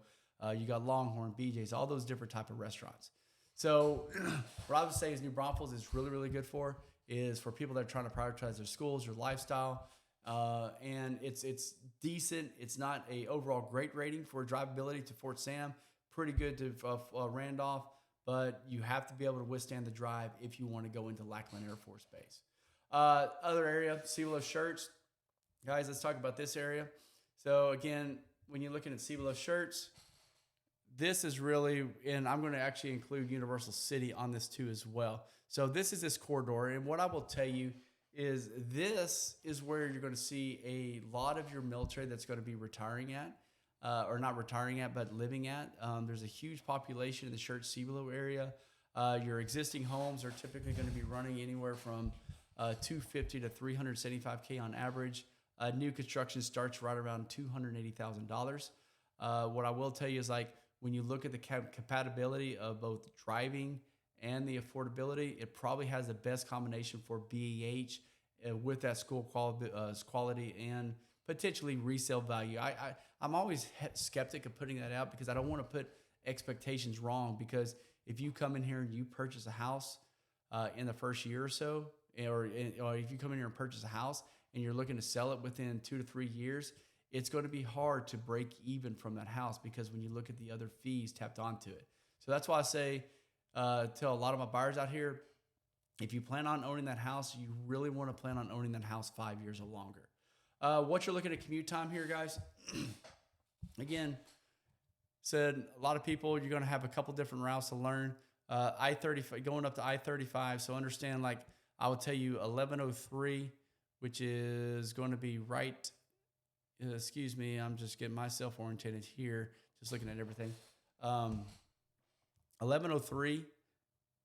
You got Longhorn, BJ's, all those different type of restaurants. So what I would say is New Braunfels is really, really good for people that are trying to prioritize their schools, their lifestyle, and it's decent. It's not a overall great rating for drivability to Fort Sam. Pretty good to Randolph, but you have to be able to withstand the drive if you want to go into Lackland Air Force Base. Other area, Cibolo Shirts. Guys, let's talk about this area. So again, when you're looking at Cibolo Shirts, this is really, and I'm going to actually include Universal City on this too as well. So this is this corridor, and what I will tell you is this is where you're going to see a lot of your military that's going to be retiring at. Or not retiring at, but living at. There's a huge population in the Church Cibolo area. Your existing homes are typically going to be running anywhere from 250 to 375K on average. New construction starts right around $280,000. What I will tell you is like when you look at the compatibility of both driving and the affordability, it probably has the best combination for BEH with that school quality and potentially resale value. I'm always skeptic of putting that out because I don't want to put expectations wrong, because if you come in here and you purchase a house in the first year or so, or if you come in here and purchase a house and you're looking to sell it within 2 to 3 years, it's going to be hard to break even from that house because when you look at the other fees tapped onto it. So that's why I say, tell a lot of my buyers out here, if you plan on owning that house, you really want to plan on owning that house 5 years or longer. What you're looking at commute time here, guys. Again, said a lot of people, you're going to have a couple different routes to learn. I-35 going up to I-35. So understand, like I would tell you 1103, which is going to be right. Excuse me, I'm just getting myself orientated here, just looking at everything. 1103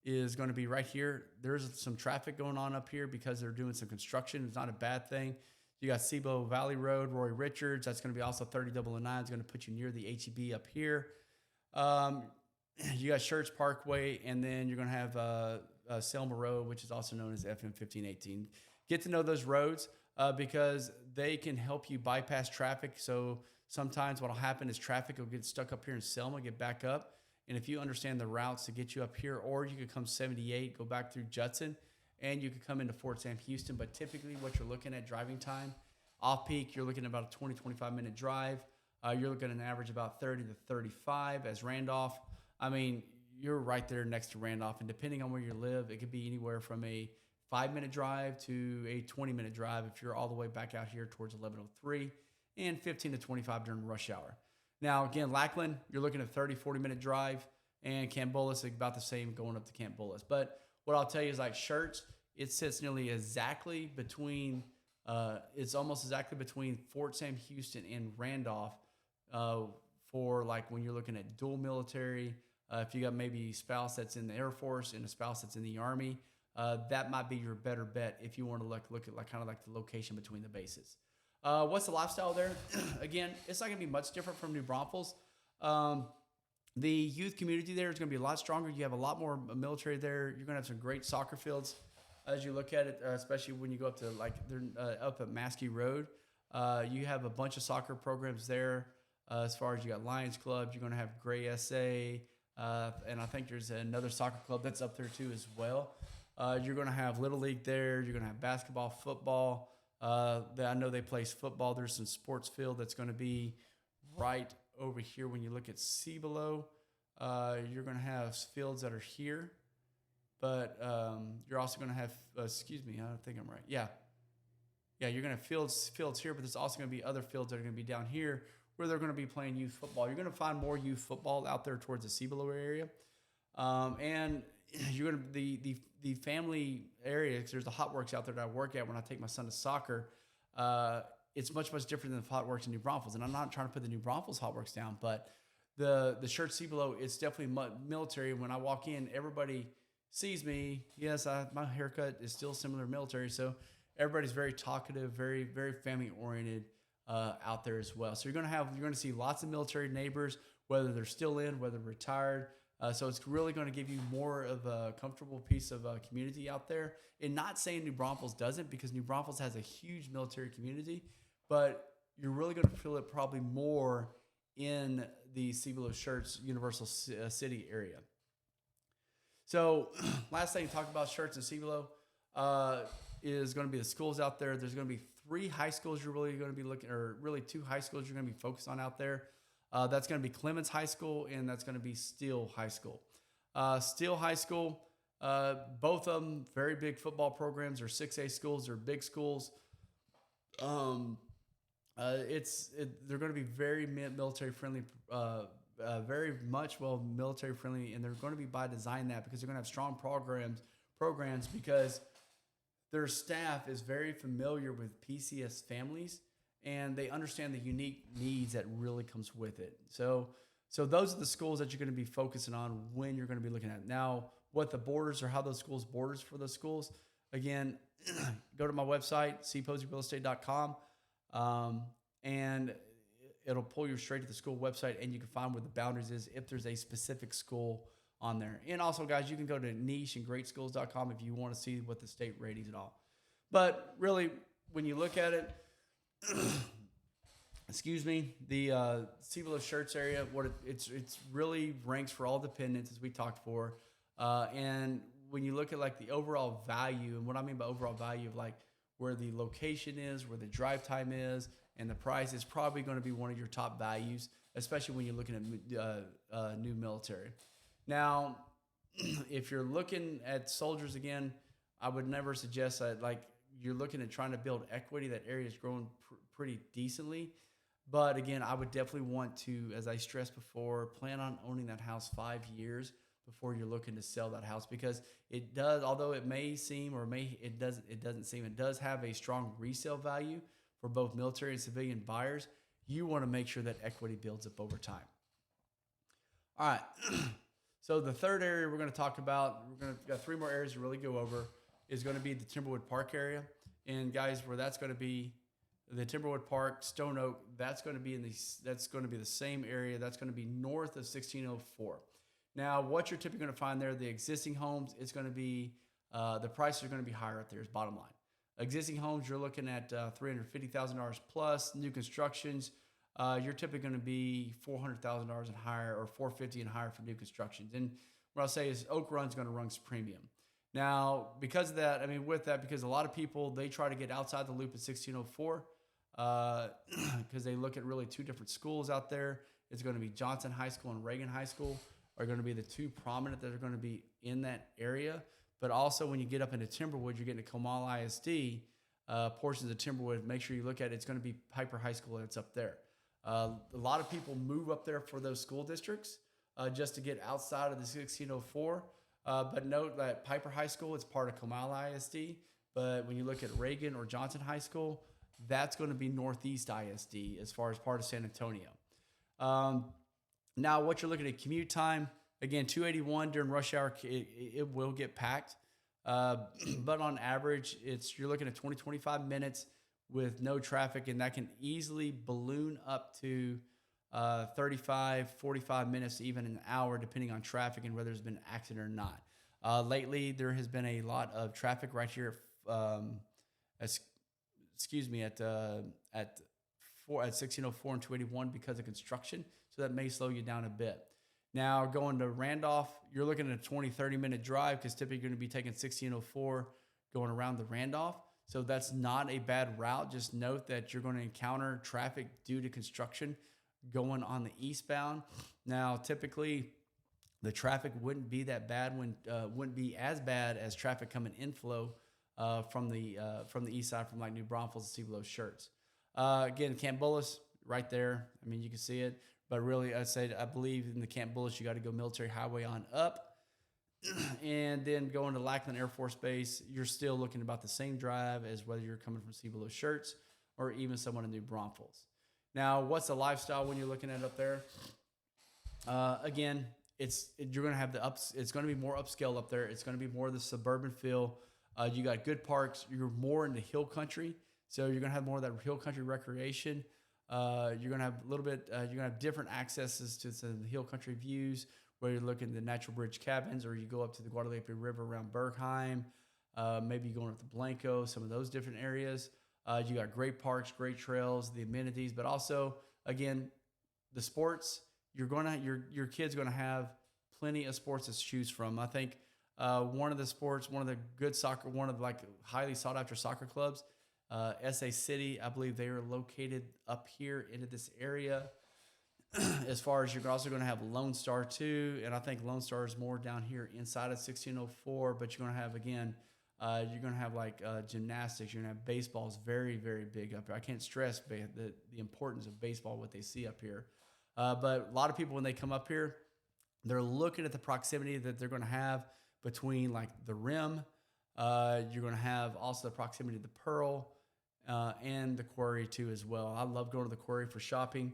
is going to be right here. There's some traffic going on up here because they're doing some construction. It's not a bad thing. You got Cebo Valley Road, Roy Richards. That's going to be also 3009. It's going to put you near the HEB up here. You got Church Parkway, and then you're going to have Selma Road, which is also known as FM 1518. Get to know those roads because they can help you bypass traffic. So sometimes what will happen is traffic will get stuck up here in Selma, get back up. And if you understand the routes to get you up here, or you could come 78, go back through Judson, and you could come into Fort Sam Houston. But typically what you're looking at driving time, off peak, you're looking at about a 20, 25-minute drive. You're looking at an average about 30 to 35 as Randolph. I mean, you're right there next to Randolph. And depending on where you live, it could be anywhere from a 5-minute drive to a 20-minute drive if you're all the way back out here towards 1103, and 15 to 25 during rush hour. Now, again, Lackland, you're looking at a 30, 40-minute drive, and Camp Bullis, about the same going up to Camp Bullis. But what I'll tell you is like Schertz, it sits nearly exactly between, it's almost exactly between Fort Sam Houston and Randolph for like when you're looking at dual military. If you got maybe a spouse that's in the Air Force and a spouse that's in the Army, that might be your better bet if you want to look at like kind of like the location between the bases. What's the lifestyle there? Again, it's not going to be much different from New Braunfels. The youth community there is going to be a lot stronger. You have a lot more military there. You're going to have some great soccer fields as you look at it, especially when you go up to like they're up at Maskey Road. You have a bunch of soccer programs there. As far as you got Lions Club, you're going to have Gray SA, and I think there's another soccer club that's up there too as well. You're going to have Little League there. You're going to have basketball, football. I know they play football. There's some sports field that's going to be right over here. When you look at Cibolo, you're going to have fields that are here, but you're also going to have, excuse me, I don't think I'm right. Yeah, you're going to have fields here, but there's also going to be other fields that are going to be down here where they're going to be playing youth football. You're going to find more youth football out there towards the Cibolo area. And you're going to, the family area, because there's the Hot Works out there that I work at when I take my son to soccer. It's much, much different than the Hot Works in New Braunfels. And I'm not trying to put the New Braunfels Hot Works down, but the Church Cibolo, it's definitely military. When I walk in, everybody sees me. Yes, my haircut is still similar military. So everybody's very talkative, very, very family oriented out there as well. So you're going to see lots of military neighbors, whether they're still in, whether retired. So it's really going to give you more of a comfortable piece of community out there. And not saying New Braunfels doesn't, because New Braunfels has a huge military community, but you're really going to feel it probably more in the Cibolo Schertz Universal City area. So last thing to talk about Schertz and Cibolo is going to be the schools out there. There's going to be 3 high schools you're really going to be looking, or really 2 high schools you're going to be focused on out there. That's going to be Clemens High School, and that's going to be Steele High School. Steele High School, both of them very big football programs. They're 6A schools. They're big schools. They're going to be very military friendly, very much military friendly, and they're going to be by design that because they're going to have strong programs because their staff is very familiar with PCS families, and they understand the unique needs that really comes with it. So those are the schools that you're going to be focusing on when you're going to be looking at. Now, what the borders or how those schools borders for those schools, again, go to my website, cposeyrealestate.com, and it'll pull you straight to the school website, and you can find where the boundaries is if there's a specific school on there. And also, guys, you can go to nicheandgreatschools.com if you want to see what the state ratings and all. But really, when you look at it, excuse me, the CPosey shirts area, it's really ranks for all dependents, as we talked for. And when you look at like the overall value, and what I mean by overall value of like where the location is, where the drive time is, and the price is probably going to be one of your top values, especially when you're looking at new military. Now, if you're looking at soldiers again, I would never suggest that like you're looking at trying to build equity. That area is growing pretty decently. But again, I would definitely want to, as I stressed before, plan on owning that house 5 years before you're looking to sell that house, because it does, although it may seem or it doesn't seem, it does have a strong resale value for both military and civilian buyers. You want to make sure that equity builds up over time. All right. So the third area we're going to talk about, got 3 more areas to really go over, is going to be the Timberwood Park area. And guys, where that's going to be, the Timberwood Park, Stone Oak, that's going to be the same area. That's going to be north of 1604. Now, what you're typically going to find there, the existing homes, it's going to be, the prices are going to be higher up there is bottom line. Existing homes, you're looking at $350,000 plus. New constructions, you're typically going to be $400,000 and higher, or $450,000 and higher for new constructions. And what I'll say is Oak Run's going to run premium. Now, because of that, because a lot of people, they try to get outside the loop at 1604, because they look at really 2 different schools out there. It's going to be Johnson High School and Reagan High School are going to be the 2 prominent that are going to be in that area. But also when you get up into Timberwood, you're getting to Comal ISD, portions of Timberwood. Make sure you look at it. It's going to be Piper High School that's up there. A lot of people move up there for those school districts just to get outside of the 1604. But note that Piper High School, it's part of Comal ISD. But when you look at Reagan or Johnson High School, that's going to be Northeast ISD as far as part of San Antonio. Now, what you're looking at commute time, again, 281 during rush hour, it will get packed. But on average, you're looking at 25 minutes with no traffic, and that can easily balloon up to 35, 45 minutes, even an hour, depending on traffic and whether there's been an accident or not. Lately, there has been a lot of traffic right here at 1604 and 281 because of construction. So that may slow you down a bit. Now, going to Randolph, you're looking at a 20, 30-minute drive, because typically you're going to be taking 1604 going around the Randolph. So that's not a bad route. Just note that you're going to encounter traffic due to construction going on the eastbound. Now, typically, the traffic wouldn't be that bad wouldn't be as bad as traffic coming inflow from the east side, from like New Braunfels and CPosey shirts. Again, Camp Bullis, right there. You can see it. But really, I believe in the Camp Bullis, you got to go Military Highway on up. And then going to Lackland Air Force Base, you're still looking about the same drive as whether you're coming from CPosey shirts or even someone in New Braunfels. Now, what's the lifestyle when you're looking at it up there? Again, you're going to have it's going to be more upscale up there. It's going to be more of the suburban feel. You got good parks. You're more into hill country, so you're going to have more of that hill country recreation. You're going to have a little bit. You're going to have different accesses to some hill country views, where you're looking at the Natural Bridge cabins, or you go up to the Guadalupe River around Bergheim. Maybe going up to Blanco, some of those different areas. You got great parks, great trails, the amenities, but also, again, the sports. Your kid's going to have plenty of sports to choose from. I think one of the good soccer, one of the highly sought after soccer clubs, SA City, I believe they are located up here into this area. As far as you're also going to have Lone Star too, and I think Lone Star is more down here inside of 1604. But you're going to have gymnastics. You're going to have baseball is very, very big up here. I can't stress the importance of baseball, what they see up here. But a lot of people, when they come up here, they're looking at the proximity that they're going to have between the rim. You're going to have also the proximity to the Pearl and the Quarry too as well. I love going to the Quarry for shopping.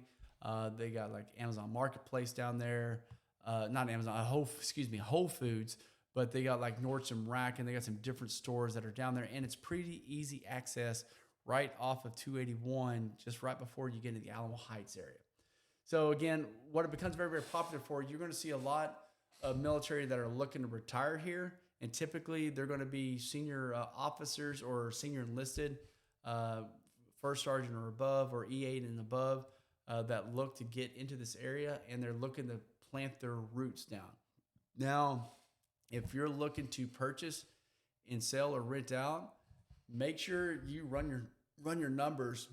They got Amazon Marketplace down there. Not Amazon, Whole Foods. but they got like Nordstrom Rack, and they got some different stores that are down there, and it's pretty easy access right off of 281, just right before you get into the Alamo Heights area. So again, what it becomes very, very popular for, you're going to see a lot of military that are looking to retire here, and typically they're going to be senior officers or senior enlisted, first sergeant or above, or E8 and above, that look to get into this area, and they're looking to plant their roots down. Now, if you're looking to purchase and sell or rent out, make sure you run your numbers,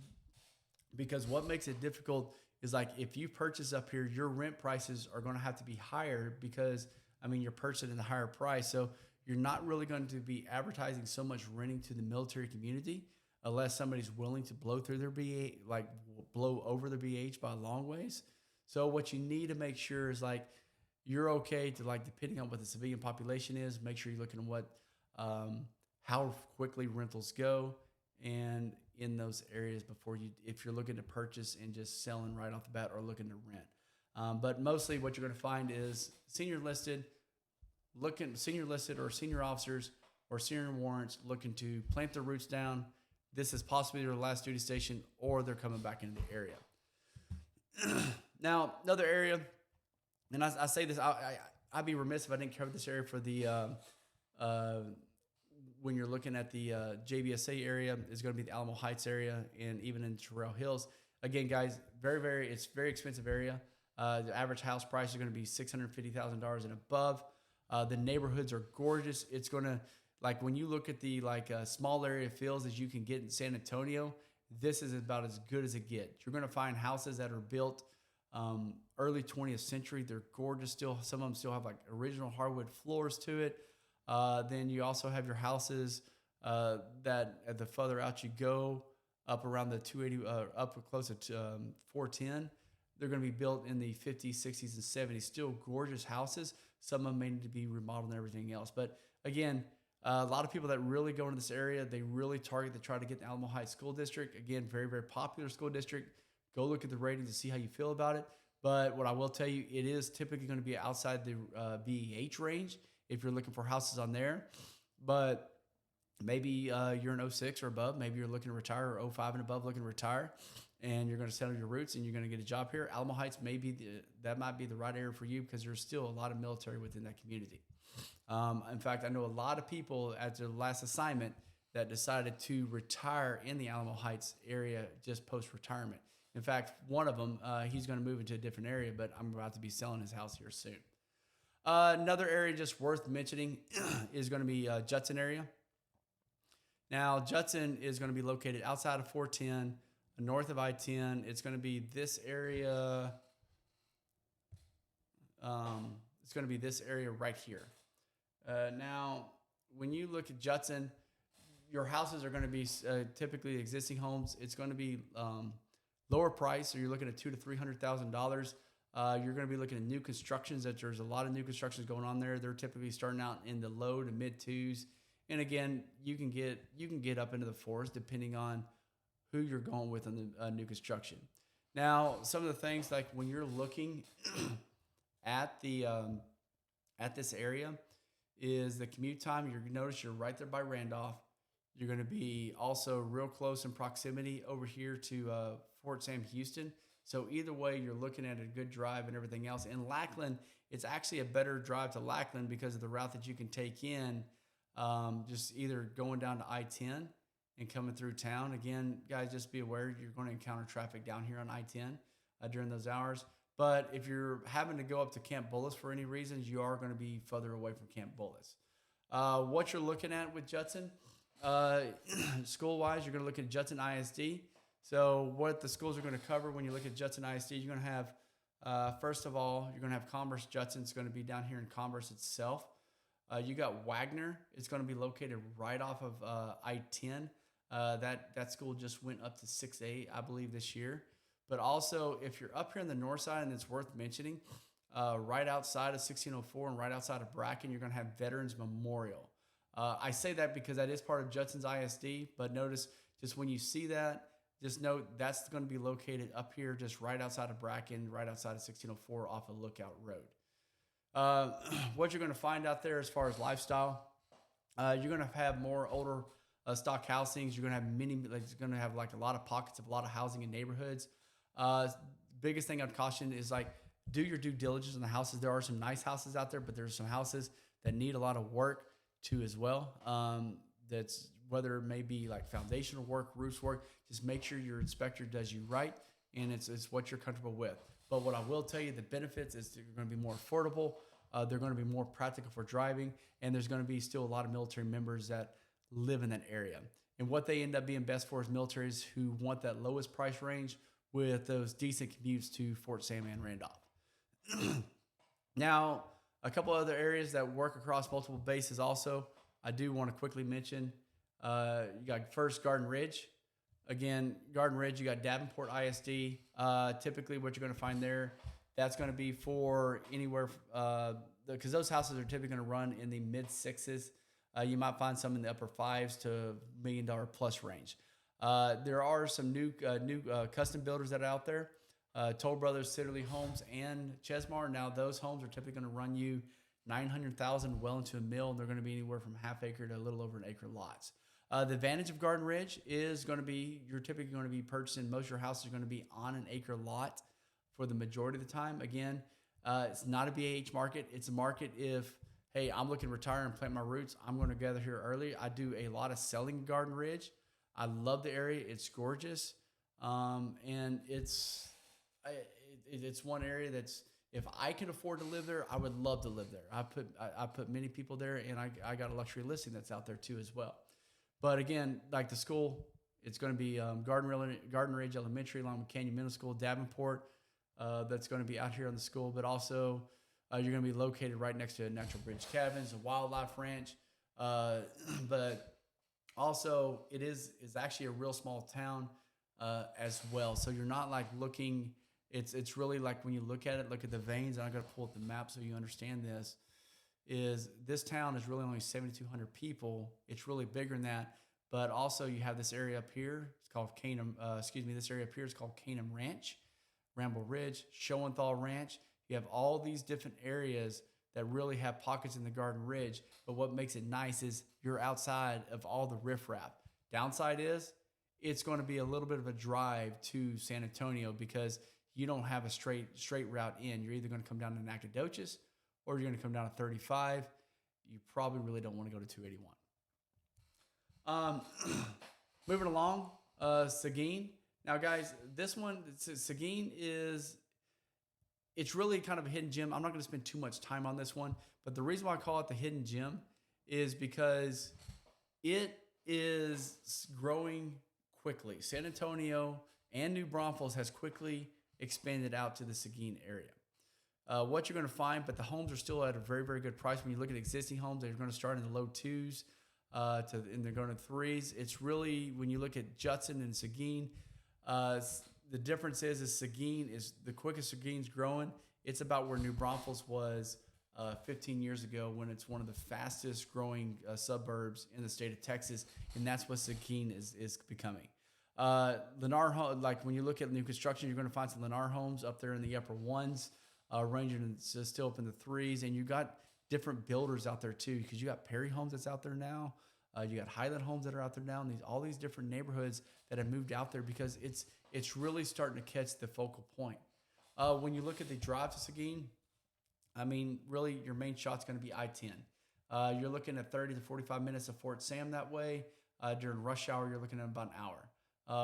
because what makes it difficult is, like, if you purchase up here, your rent prices are going to have to be higher because, I mean, you're purchasing at a higher price. So you're not really going to be advertising so much renting to the military community unless somebody's willing to blow through their BH, like blow over their BH by a long ways. So what you need to make sure is, like, you're okay to, like, depending on what the civilian population is, make sure you're looking at what, how quickly rentals go, and in those areas before you, if you're looking to purchase and just selling right off the bat or looking to rent. But mostly what you're going to find is senior listed or senior officers or senior warrants looking to plant their roots down. This is possibly their last duty station, or they're coming back into the area. Now, another area, and I say this, I'd be remiss if I didn't cover this area for the, when you're looking at the JBSA area, is going to be the Alamo Heights area, and even in Terrell Hills. Again, guys, it's very expensive area. The average house price is going to be $650,000 and above. The neighborhoods are gorgeous. It's going to, like, when you look at the small area feels as you can get in San Antonio, this is about as good as it gets. You're going to find houses that are built early 20th century. They're gorgeous still. Some of them still have like original hardwood floors to it. Then you also have your houses that the further out you go, up around the 280, up close to 410, they're going to be built in the 50s, 60s, and 70s. Still gorgeous houses. Some of them may need to be remodeled and everything else. But again, a lot of people that really go into this area, they really target to try to get the Alamo Heights School District. Again, very, very popular school district. Go look at the ratings to see how you feel about it. But what I will tell you, it is typically going to be outside the BEH range if you're looking for houses on there. But maybe you're an 06 or above. Maybe you're looking to retire, or 05 and above looking to retire, and you're going to settle your roots and you're going to get a job here. Alamo Heights that might be the right area for you, because there's still a lot of military within that community. In fact, I know a lot of people at their last assignment that decided to retire in the Alamo Heights area just post-retirement. In fact, one of them, he's going to move into a different area, but I'm about to be selling his house here soon. Another area just worth mentioning is going to be Judson area. Now, Judson is going to be located outside of 410, north of I-10. It's going to be this area. It's going to be this area right here. Now, when you look at Judson, your houses are going to be typically existing homes. It's going to be lower price, so you're looking at $200,000 to $300,000. You're going to be looking at new constructions. That there's a lot of new constructions going on there. They're typically starting out in the low to mid twos, and again, you can get up into the fours depending on who you're going with on the new construction. Now, some of the things, like when you're looking at the at this area, is the commute time. You're going to notice you're right there by Randolph. You're going to be also real close in proximity over here to Fort Sam Houston. So either way, you're looking at a good drive and everything else. In Lackland, it's actually a better drive to Lackland because of the route that you can take in, just either going down to I-10 and coming through town. Again, guys, just be aware you're going to encounter traffic down here on I-10 during those hours. But if you're having to go up to Camp Bullis for any reasons, you are going to be further away from Camp Bullis. What you're looking at with Judson, school-wise, you're going to look at Judson ISD. So what the schools are going to cover when you look at Judson ISD, you're going to have, first of all, you're going to have Commerce. Judson's going to be down here in Commerce itself. You got Wagner. It's going to be located right off of I-10. That school just went up to 6A, I believe, this year. But also, if you're up here on the north side, and it's worth mentioning, right outside of 1604 and right outside of Bracken, you're going to have Veterans Memorial. I say that because that is part of Judson's ISD, but notice just when you see that, just note that's going to be located up here just right outside of Bracken, right outside of 1604 off of Lookout Road. What you're going to find out there as far as lifestyle, you're going to have more older stock housings. You're going to have it's going to have like a lot of pockets of a lot of housing in neighborhoods. Biggest thing I'd caution is like do your due diligence on the houses. There are some nice houses out there, but there's some houses that need a lot of work too as well. That's whether it may be like foundational work, roofs work. Just make sure your inspector does you right, and it's what you're comfortable with. But what I will tell you, the benefits is they're going to be more affordable. They're going to be more practical for driving, and there's going to be still a lot of military members that live in that area. And what they end up being best for is militaries who want that lowest price range with those decent commutes to Fort Sam and Randolph. Now, a couple other areas that work across multiple bases also, I do want to quickly mention. You got first Garden Ridge. Again, Garden Ridge, you got Davenport ISD. Typically what you're going to find there, that's going to be for anywhere, because those houses are typically going to run in the mid sixes. You might find some in the upper fives to $1 million plus range. There are some new custom builders that are out there. Toll Brothers, Sidderly Homes, and Chesmar. Now those homes are typically going to run you $900,000 well into $1 million. They're going to be anywhere from half acre to a little over an acre lots. The advantage of Garden Ridge is going to be you're typically going to be purchasing, most of your houses are going to be on an acre lot for the majority of the time. Again, it's not a BAH market. It's a market if, hey, I'm looking to retire and plant my roots, I'm going to gather here early. I do a lot of selling Garden Ridge. I love the area. It's gorgeous. And it's one area that's, if I can afford to live there, I would love to live there. I put many people there, and I got a luxury listing that's out there too as well. But again, like the school, it's going to be Garden Ridge Elementary along with Canyon Middle School, Davenport. That's going to be out here on the school, but also you're going to be located right next to Natural Bridge Cabins, a wildlife ranch. But also, it's actually a real small town as well. So you're not like looking. It's really like when you look at it, look at the veins. And I got to pull up the map so you understand this. This town is really only 7,200 people. It's really bigger than that. But also you have this area up here. It's called Canham. This area up here is called Canham Ranch, Ramble Ridge, Schoenthal Ranch. You have all these different areas that really have pockets in the Garden Ridge. But what makes it nice is you're outside of all the riffraff. Downside is it's going to be a little bit of a drive to San Antonio because you don't have a straight route in. You're either going to come down to Nacogdoches or you're going to come down to 35. You probably really don't want to go to 281. Moving along, Seguin. Now, guys, this one, Seguin it's really kind of a hidden gem. I'm not going to spend too much time on this one, but the reason why I call it the hidden gem is because it is growing quickly. San Antonio and New Braunfels has quickly expanded out to the Seguin area. What you're going to find, but the homes are still at a very, very good price. When you look at existing homes, they're going to start in the low twos and they're going to threes. It's really, when you look at Judson and Seguin, the difference is Seguin is the quickest Seguin's growing. It's about where New Braunfels was 15 years ago when it's one of the fastest growing suburbs in the state of Texas, and that's what Seguin is becoming. Lennar, like when you look at new construction, you're going to find some Lennar homes up there in the upper ones, ranging still up in the threes, and you got different builders out there too, because you got Perry Homes that's out there now, you got Highland Homes that are out there now, and all these different neighborhoods that have moved out there because it's really starting to catch the focal point. When you look at the drive to Seguin, I mean, really your main shot's going to be I-10. You're looking at 30 to 45 minutes of Fort Sam that way. During rush hour, you're looking at about an hour.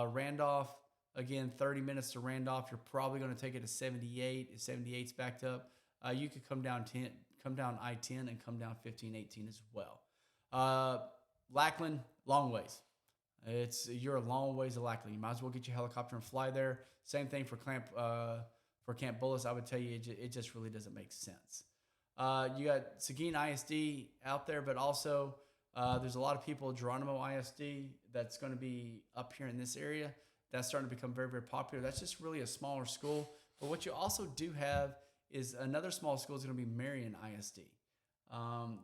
Randolph, again, 30 minutes to Randolph. You're probably going to take it to 78. If 78's backed up, you could come down I-10 and come down 15, 18 as well. Lackland, long ways. You're a long ways to Lackland. You might as well get your helicopter and fly there. Same thing for Camp Bullis. I would tell you it just really doesn't make sense. You got Seguin ISD out there, but also there's a lot of people, Geronimo ISD, that's going to be up here in this area. That's starting to become very, very popular. That's just really a smaller school. But what you also do have is another small school is going to be Marion ISD.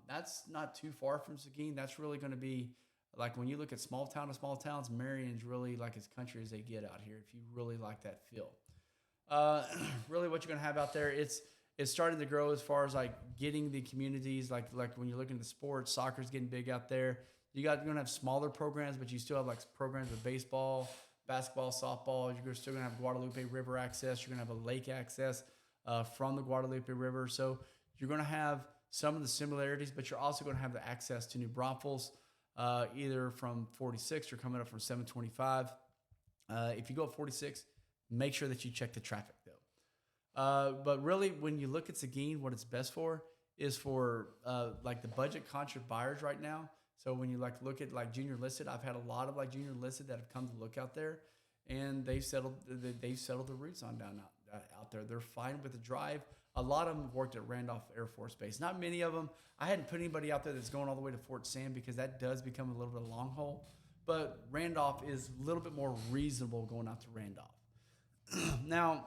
That's not too far from Seguin. That's really going to be, like when you look at small town to small towns, Marion's really like as country as they get out here if you really like that feel. Really what you're going to have out there, it's starting to grow as far as like getting the communities, like when you're looking at the sports, soccer's getting big out there. You're going to have smaller programs, but you still have like programs with baseball, basketball, softball. You're still going to have Guadalupe River access. You're going to have a lake access from the Guadalupe River. So you're going to have some of the similarities, but you're also going to have the access to New Braunfels, either from 46 or coming up from 725. If you go at 46, make sure that you check the traffic though. But really, when you look at Seguin, what it's best for is for like the budget conscious buyers right now. So when you like look at like junior listed, I've had a lot of like junior listed that have come to look out there, and they've settled the roots on down out there. They're fine with the drive. A lot of them have worked at Randolph Air Force Base. Not many of them. I hadn't put anybody out there that's going all the way to Fort Sam because that does become a little bit of a long haul. But Randolph is a little bit more reasonable going out to Randolph. Now,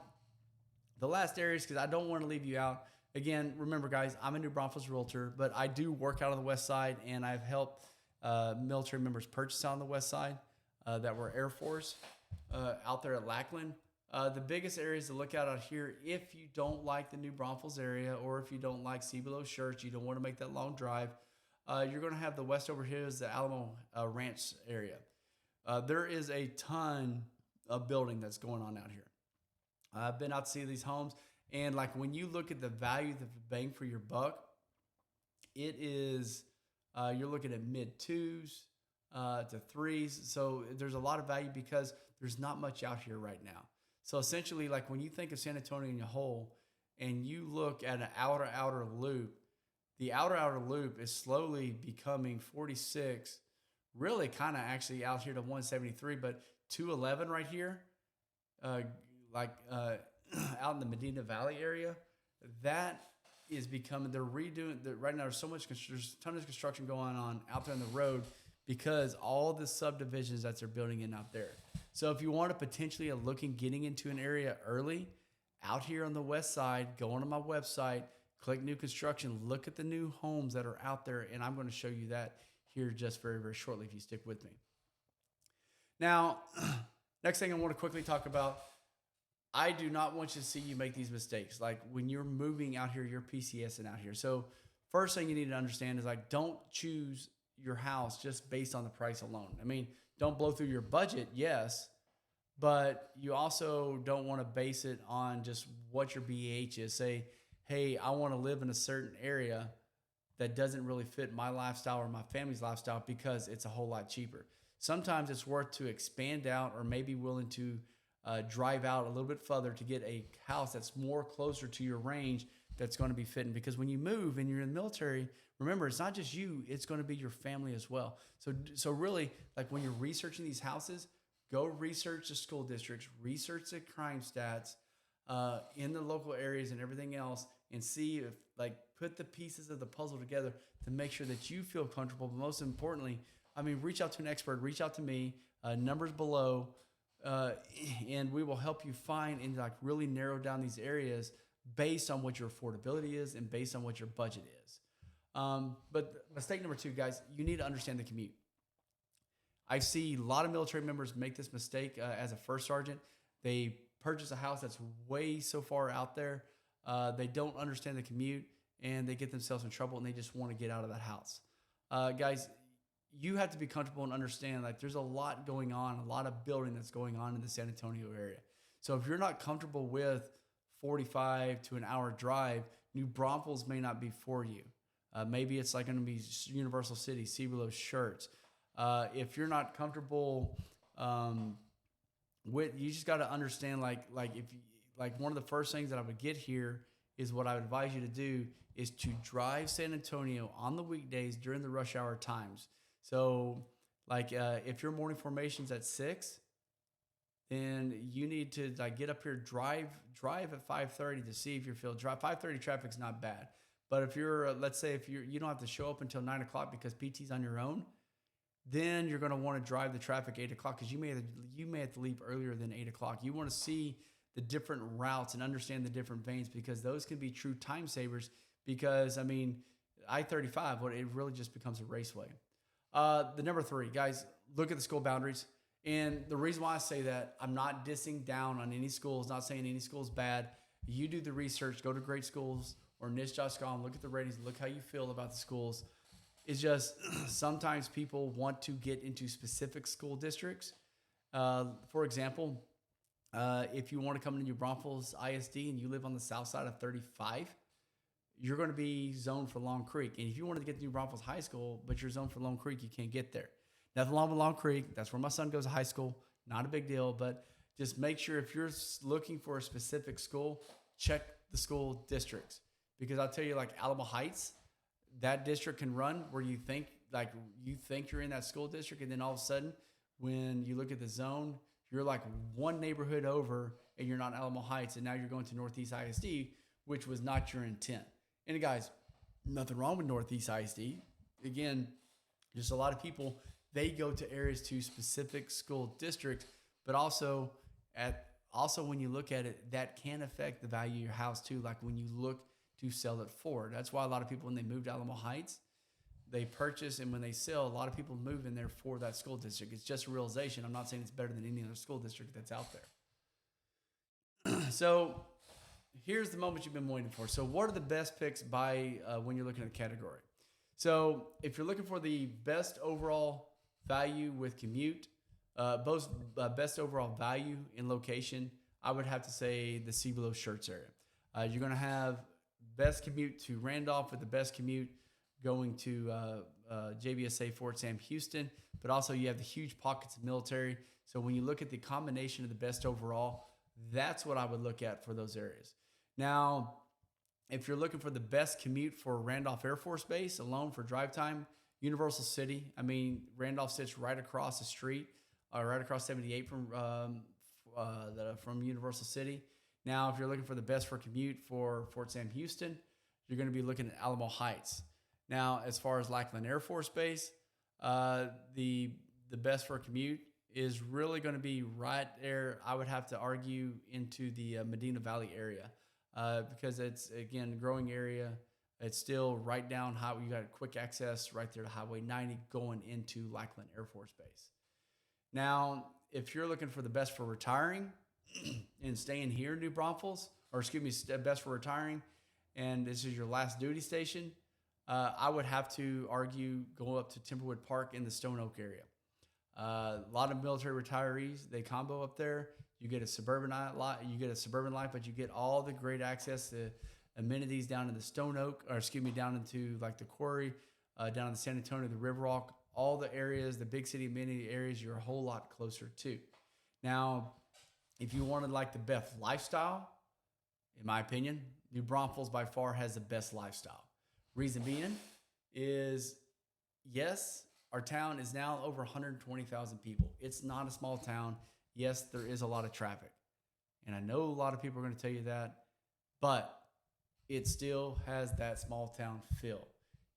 the last areas, because I don't want to leave you out. Again, remember, guys, I'm a New Braunfels realtor, but I do work out on the west side, and I've helped military members purchase out on the west side that were Air Force out there at Lackland. The biggest areas to look out here, if you don't like the New Braunfels area, or if you don't like Cibolos Church, you don't want to make that long drive, you're going to have the west over here is the Alamo Ranch area. There is a ton of building that's going on out here. I've been out to see these homes, and like when you look at the value of the bang for your buck, it is you're looking at mid 2s to 3s. So there's a lot of value because there's not much out here right now. So essentially, like when you think of San Antonio in a whole, and you look at an outer loop, the outer loop is slowly becoming 46, really kind of actually out here to 173, but 211 right here. Out in the Medina Valley area, that is becoming, they're redoing, right now there's a ton of construction going on out there on the road because all the subdivisions that they're building in out there. So if you want to potentially getting into an area early, out here on the west side, go onto my website, click new construction, look at the new homes that are out there, and I'm going to show you that here just very, very shortly if you stick with me. Now, next thing I want to quickly talk about, I do not want you to see you make these mistakes. Like when you're moving out here, you're PCSing out here. So first thing you need to understand is like, don't choose your house just based on the price alone. I mean, don't blow through your budget, yes, but you also don't want to base it on just what your BH is. Say, hey, I want to live in a certain area that doesn't really fit my lifestyle or my family's lifestyle because it's a whole lot cheaper. Sometimes it's worth to expand out or maybe willing to drive out a little bit further to get a house that's more closer to your range that's going to be fitting. Because when you move and you're in the military, remember, it's not just you, it's going to be your family as well. So really, like when you're researching these houses, go research the school districts, research the crime stats in the local areas and everything else, and see if, like, put the pieces of the puzzle together to make sure that you feel comfortable. But most importantly, I mean, reach out to an expert, reach out to me, numbers below, and we will help you find and like really narrow down these areas based on what your affordability is and based on what your budget is. But mistake number 2, guys, you need to understand the commute. I see a lot of military members make this mistake as a first sergeant. They purchase a house that's way so far out there. They don't understand the commute and they get themselves in trouble and they just want to get out of that house. Guys, you have to be comfortable and understand like there's a lot going on, a lot of building that's going on in the San Antonio area. So if you're not comfortable with 45 to an hour drive, New Braunfels may not be for you. Maybe it's like going to be Universal City, Cibolos Church. If you're not comfortable with, you just got to understand like one of the first things that I would get here is what I would advise you to do is to drive San Antonio on the weekdays during the rush hour times. So like if your morning formation's at 6, then you need to like get up here, drive at 5:30 to see if you're filled. 5:30 traffic's not bad. But if you're, let's say if you don't have to show up until 9 o'clock because PT's on your own, then you're going to want to drive the traffic 8 o'clock because you may have to leave earlier than 8 o'clock. You want to see the different routes and understand the different veins because those can be true time savers because, I mean, I-35, it really just becomes a raceway. The number 3, guys, look at the school boundaries. And the reason why I say that, I'm not dissing down on any schools, not saying any school's bad. You do the research, go to great schools or niche.com, look at the ratings, look how you feel about the schools. It's just sometimes people want to get into specific school districts. For example, if you want to come to New Braunfels ISD and you live on the south side of 35, you're going to be zoned for Long Creek. And if you wanted to get to New Braunfels High School, but you're zoned for Long Creek, you can't get there. Nothing wrong with Long Creek. That's where my son goes to high school. Not a big deal, but just make sure if you're looking for a specific school, check the school districts. Because I'll tell you, like Alamo Heights, that district can run where you think you're in that school district, and then all of a sudden, when you look at the zone, you're like one neighborhood over, and you're not in Alamo Heights, and now you're going to Northeast ISD, which was not your intent. And guys, nothing wrong with Northeast ISD. Again, just a lot of people, they go to areas to specific school districts, but also when you look at it, that can affect the value of your house too. Like when you look to sell it forward. That's why a lot of people, when they move to Alamo Heights, they purchase, and when they sell, a lot of people move in there for that school district. It's just a realization. I'm not saying it's better than any other school district that's out there. So here's the moment you've been waiting for. So what are the best picks by when you're looking at the category? So if you're looking for the best overall value with commute, best overall value in location, I would have to say the CBSA Shirts area. You're going to have best commute to Randolph with the best commute going to JBSA Fort Sam Houston, but also you have the huge pockets of military. So when you look at the combination of the best overall, that's what I would look at for those areas. Now, if you're looking for the best commute for Randolph Air Force Base alone for drive time, Universal City. I mean, Randolph sits right across the street, right across 78 from Universal City. Now, if you're looking for the best for commute for Fort Sam Houston, you're going to be looking at Alamo Heights. Now, as far as Lackland Air Force Base, the best for commute is really going to be right there. I would have to argue into the Medina Valley area because it's, again, a growing area. It's still right down highway. You got quick access right there to Highway 90 going into Lackland Air Force Base. Now, if you're looking for the best for retiring and staying here in New Braunfels, best for retiring, and this is your last duty station, I would have to argue go up to Timberwood Park in the Stone Oak area. A lot of military retirees, they combo up there. You get a suburban life, but you get all the great access to amenities down in the Stone Oak, down into like the Quarry, down in the San Antonio, the Riverwalk, all the areas, the big city amenity areas, you're a whole lot closer to. Now, if you wanted like the best lifestyle, in my opinion, New Braunfels by far has the best lifestyle. Reason being is, yes, our town is now over 120,000 people. It's not a small town. Yes, there is a lot of traffic. And I know a lot of people are going to tell you that, but it still has that small town feel.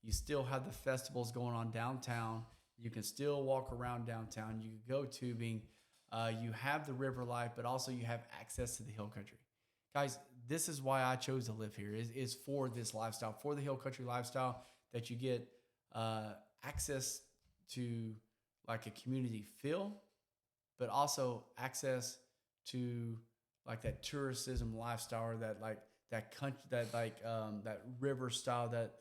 You still have the festivals going on downtown. You can still walk around downtown. You can go tubing. You have the river life, but also you have access to the hill country. Guys, this is why I chose to live here, is for this lifestyle, for the hill country lifestyle, that you get access to like a community feel, but also access to like that tourism lifestyle, or that like that country, that river style, that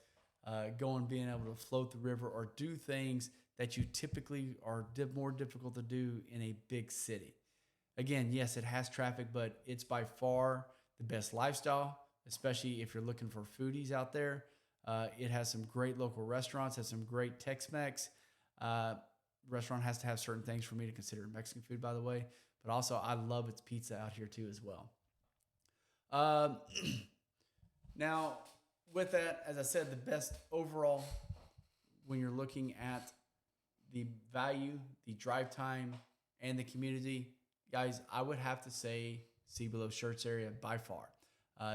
being able to float the river or do things that you typically are more difficult to do in a big city. Again, yes, it has traffic, but it's by far the best lifestyle, especially if you're looking for foodies out there. It has some great local restaurants, has some great Tex-Mex. Restaurant has to have certain things for me to consider Mexican food, by the way. But also, I love its pizza out here too as well. Now, with that, as I said, the best overall when you're looking at the value, the drive time, and the community, guys, I would have to say CBSA Shirts area by far.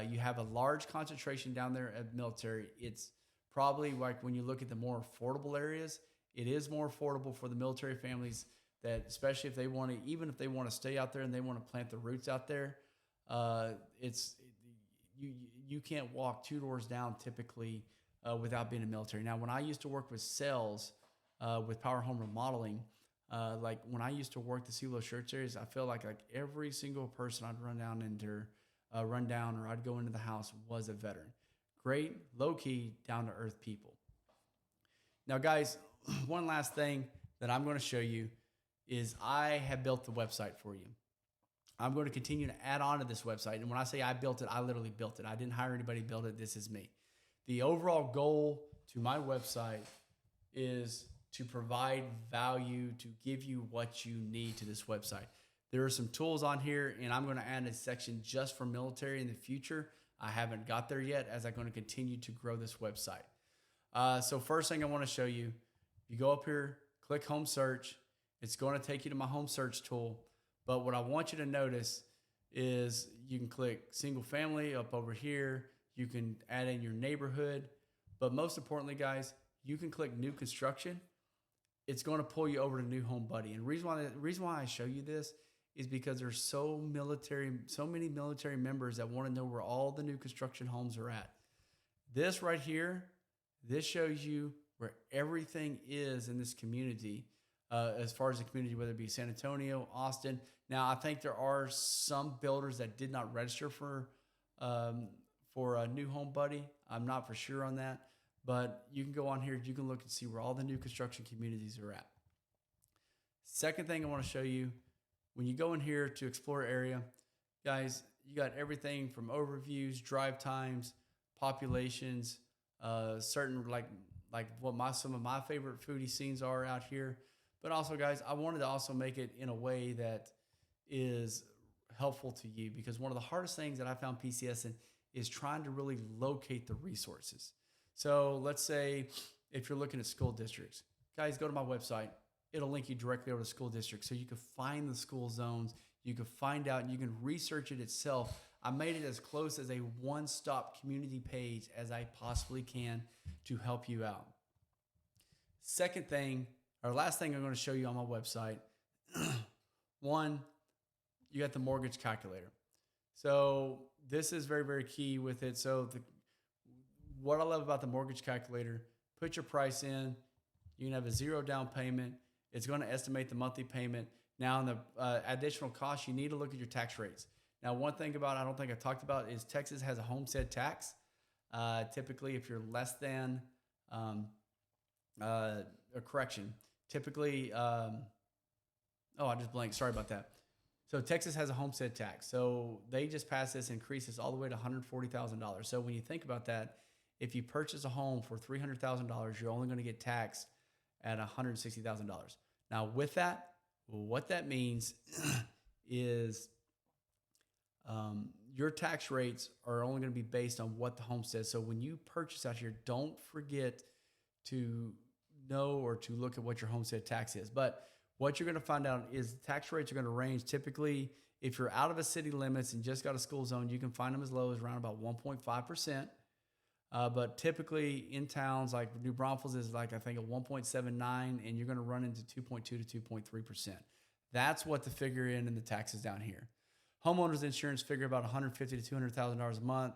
You have a large concentration down there at military. It's probably like when you look at the more affordable areas, it is more affordable for the military families, that especially if they want to, even if they want to stay out there and they want to plant their roots out there, you can't walk 2 doors down typically without being in the military. Now, when I used to work with sales with Power Home Remodeling, like when I used to work the CBSA Shirts areas, I feel like every single person I'd run down into rundown, or I'd go into the house, was a veteran. Great, low-key, down-to-earth people. Now, guys, one last thing that I'm going to show you is I have built the website for you. I'm going to continue to add on to this website. And when I say I built it, I literally built it. I didn't hire anybody to build it. This is me. The overall goal to my website is to provide value, to give you what you need to this website. There are some tools on here, and I'm going to add a section just for military in the future. I haven't got there yet, as I'm going to continue to grow this website. So first thing I want to show you, you go up here, click home search. It's going to take you to my home search tool. But what I want you to notice is you can click single family up over here. You can add in your neighborhood. But most importantly, guys, you can click new construction. It's going to pull you over to New Home Buddy. And the reason why I show you this is because there's so many military members that want to know where all the new construction homes are at. This right here, this shows you where everything is in this community, as far as the community, whether it be San Antonio, Austin. Now, I think there are some builders that did not register for a New Home Buddy. I'm not for sure on that, but you can go on here. You can look and see where all the new construction communities are at. Second thing I want to show you, when you go in here to explore area, guys, you got everything from overviews, drive times, populations, certain like what some of my favorite foodie scenes are out here. But also, guys, I wanted to also make it in a way that is helpful to you, because one of the hardest things that I found PCSing is trying to really locate the resources. So let's say if you're looking at school districts, guys, go to my website. It'll link you directly over to school districts, so you can find the school zones. You can find out, and you can research it itself. I made it as close as a one-stop community page as I possibly can to help you out. Second thing, or last thing I'm going to show you on my website, one, you got the mortgage calculator. So this is very, very key with it. So what I love about the mortgage calculator, put your price in. You can have a zero down payment. It's going to estimate the monthly payment. Now, on the additional cost, you need to look at your tax rates. Now, one thing about, I don't think I talked about, is Texas has a homestead tax. Typically, if you're less than, typically, I just blanked. Sorry about that. So Texas has a homestead tax. So they just passed this, increases all the way to $140,000. So when you think about that, if you purchase a home for $300,000, you're only going to get taxed at $160,000. Now, with that, what that means is your tax rates are only going to be based on what the home says. So when you purchase out here, don't forget to know or to look at what your homestead tax is. But what you're going to find out is tax rates are going to range. Typically, if you're out of a city limits and just got a school zone, you can find them as low as around about 1.5%. But typically in towns like New Braunfels is like, I think, a 1.79, and you're going to run into 2.2 to 2.3%. That's what the figure in the taxes down here. Homeowners insurance figure about $150,000 to $200,000 a month.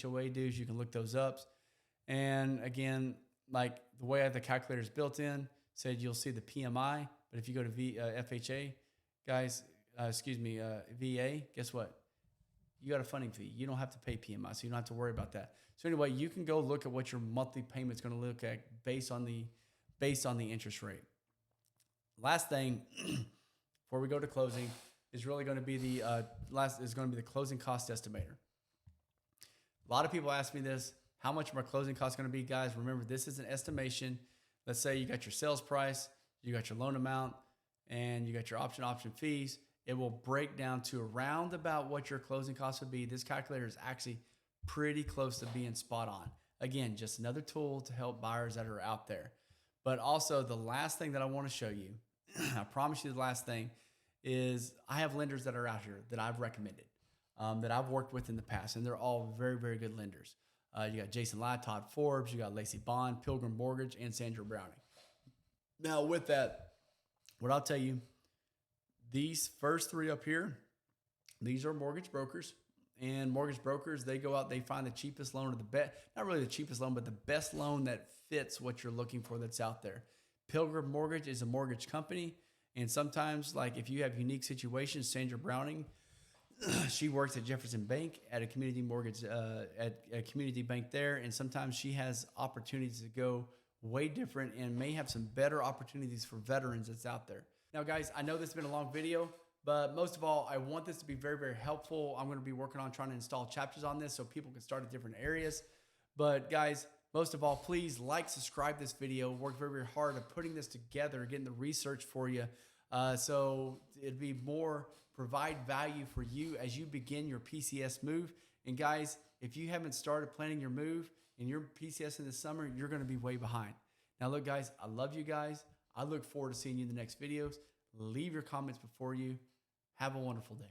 HOA dues, you can look those up. And again, like the way the calculator is built in, said you'll see the PMI. But if you go to FHA, guys, VA, guess what? You got a funding fee. You don't have to pay PMI, so you don't have to worry about that. So anyway, you can go look at what your monthly payment is going to look at based on the interest rate. Last thing, before we go to closing, is really going to be the closing cost estimator. A lot of people ask me this: how much are my closing costs going to be, guys? Remember, this is an estimation. Let's say you got your sales price, you got your loan amount, and you got your option fees. It will break down to around about what your closing costs would be. This calculator is actually pretty close to being spot on. Again, just another tool to help buyers that are out there. But also, the last thing that I want to show you, I promise you the last thing, is I have lenders that are out here that I've recommended, that I've worked with in the past, and they're all very, very good lenders. You got Jason Ladd, Todd Forbes, you got Lacey Bond, Pilgrim Mortgage, and Sandra Browning. Now, with that, what I'll tell you, these first three up here, these are mortgage brokers. And mortgage brokers, they go out, they find the cheapest loan, or the best, not really the cheapest loan, but the best loan that fits what you're looking for that's out there. Pilgrim Mortgage is a mortgage company. And sometimes, like if you have unique situations, Sandra Browning, She works at Jefferson Bank at a community mortgage, at a community bank there. And sometimes she has opportunities to go way different and may have some better opportunities for veterans that's out there. Now, guys, I know this has been a long video, but most of all, I want this to be very, very helpful. I'm going to be working on trying to install chapters on this so people can start at different areas. But guys, most of all, please like, subscribe this video. Work very, very hard at putting this together, getting the research for you. So it'd be more provide value for you as you begin your PCS move. And guys, if you haven't started planning your move and your PCS in the summer, you're going to be way behind. Now look, guys, I love you guys. I look forward to seeing you in the next videos. Leave your comments before you. Have a wonderful day.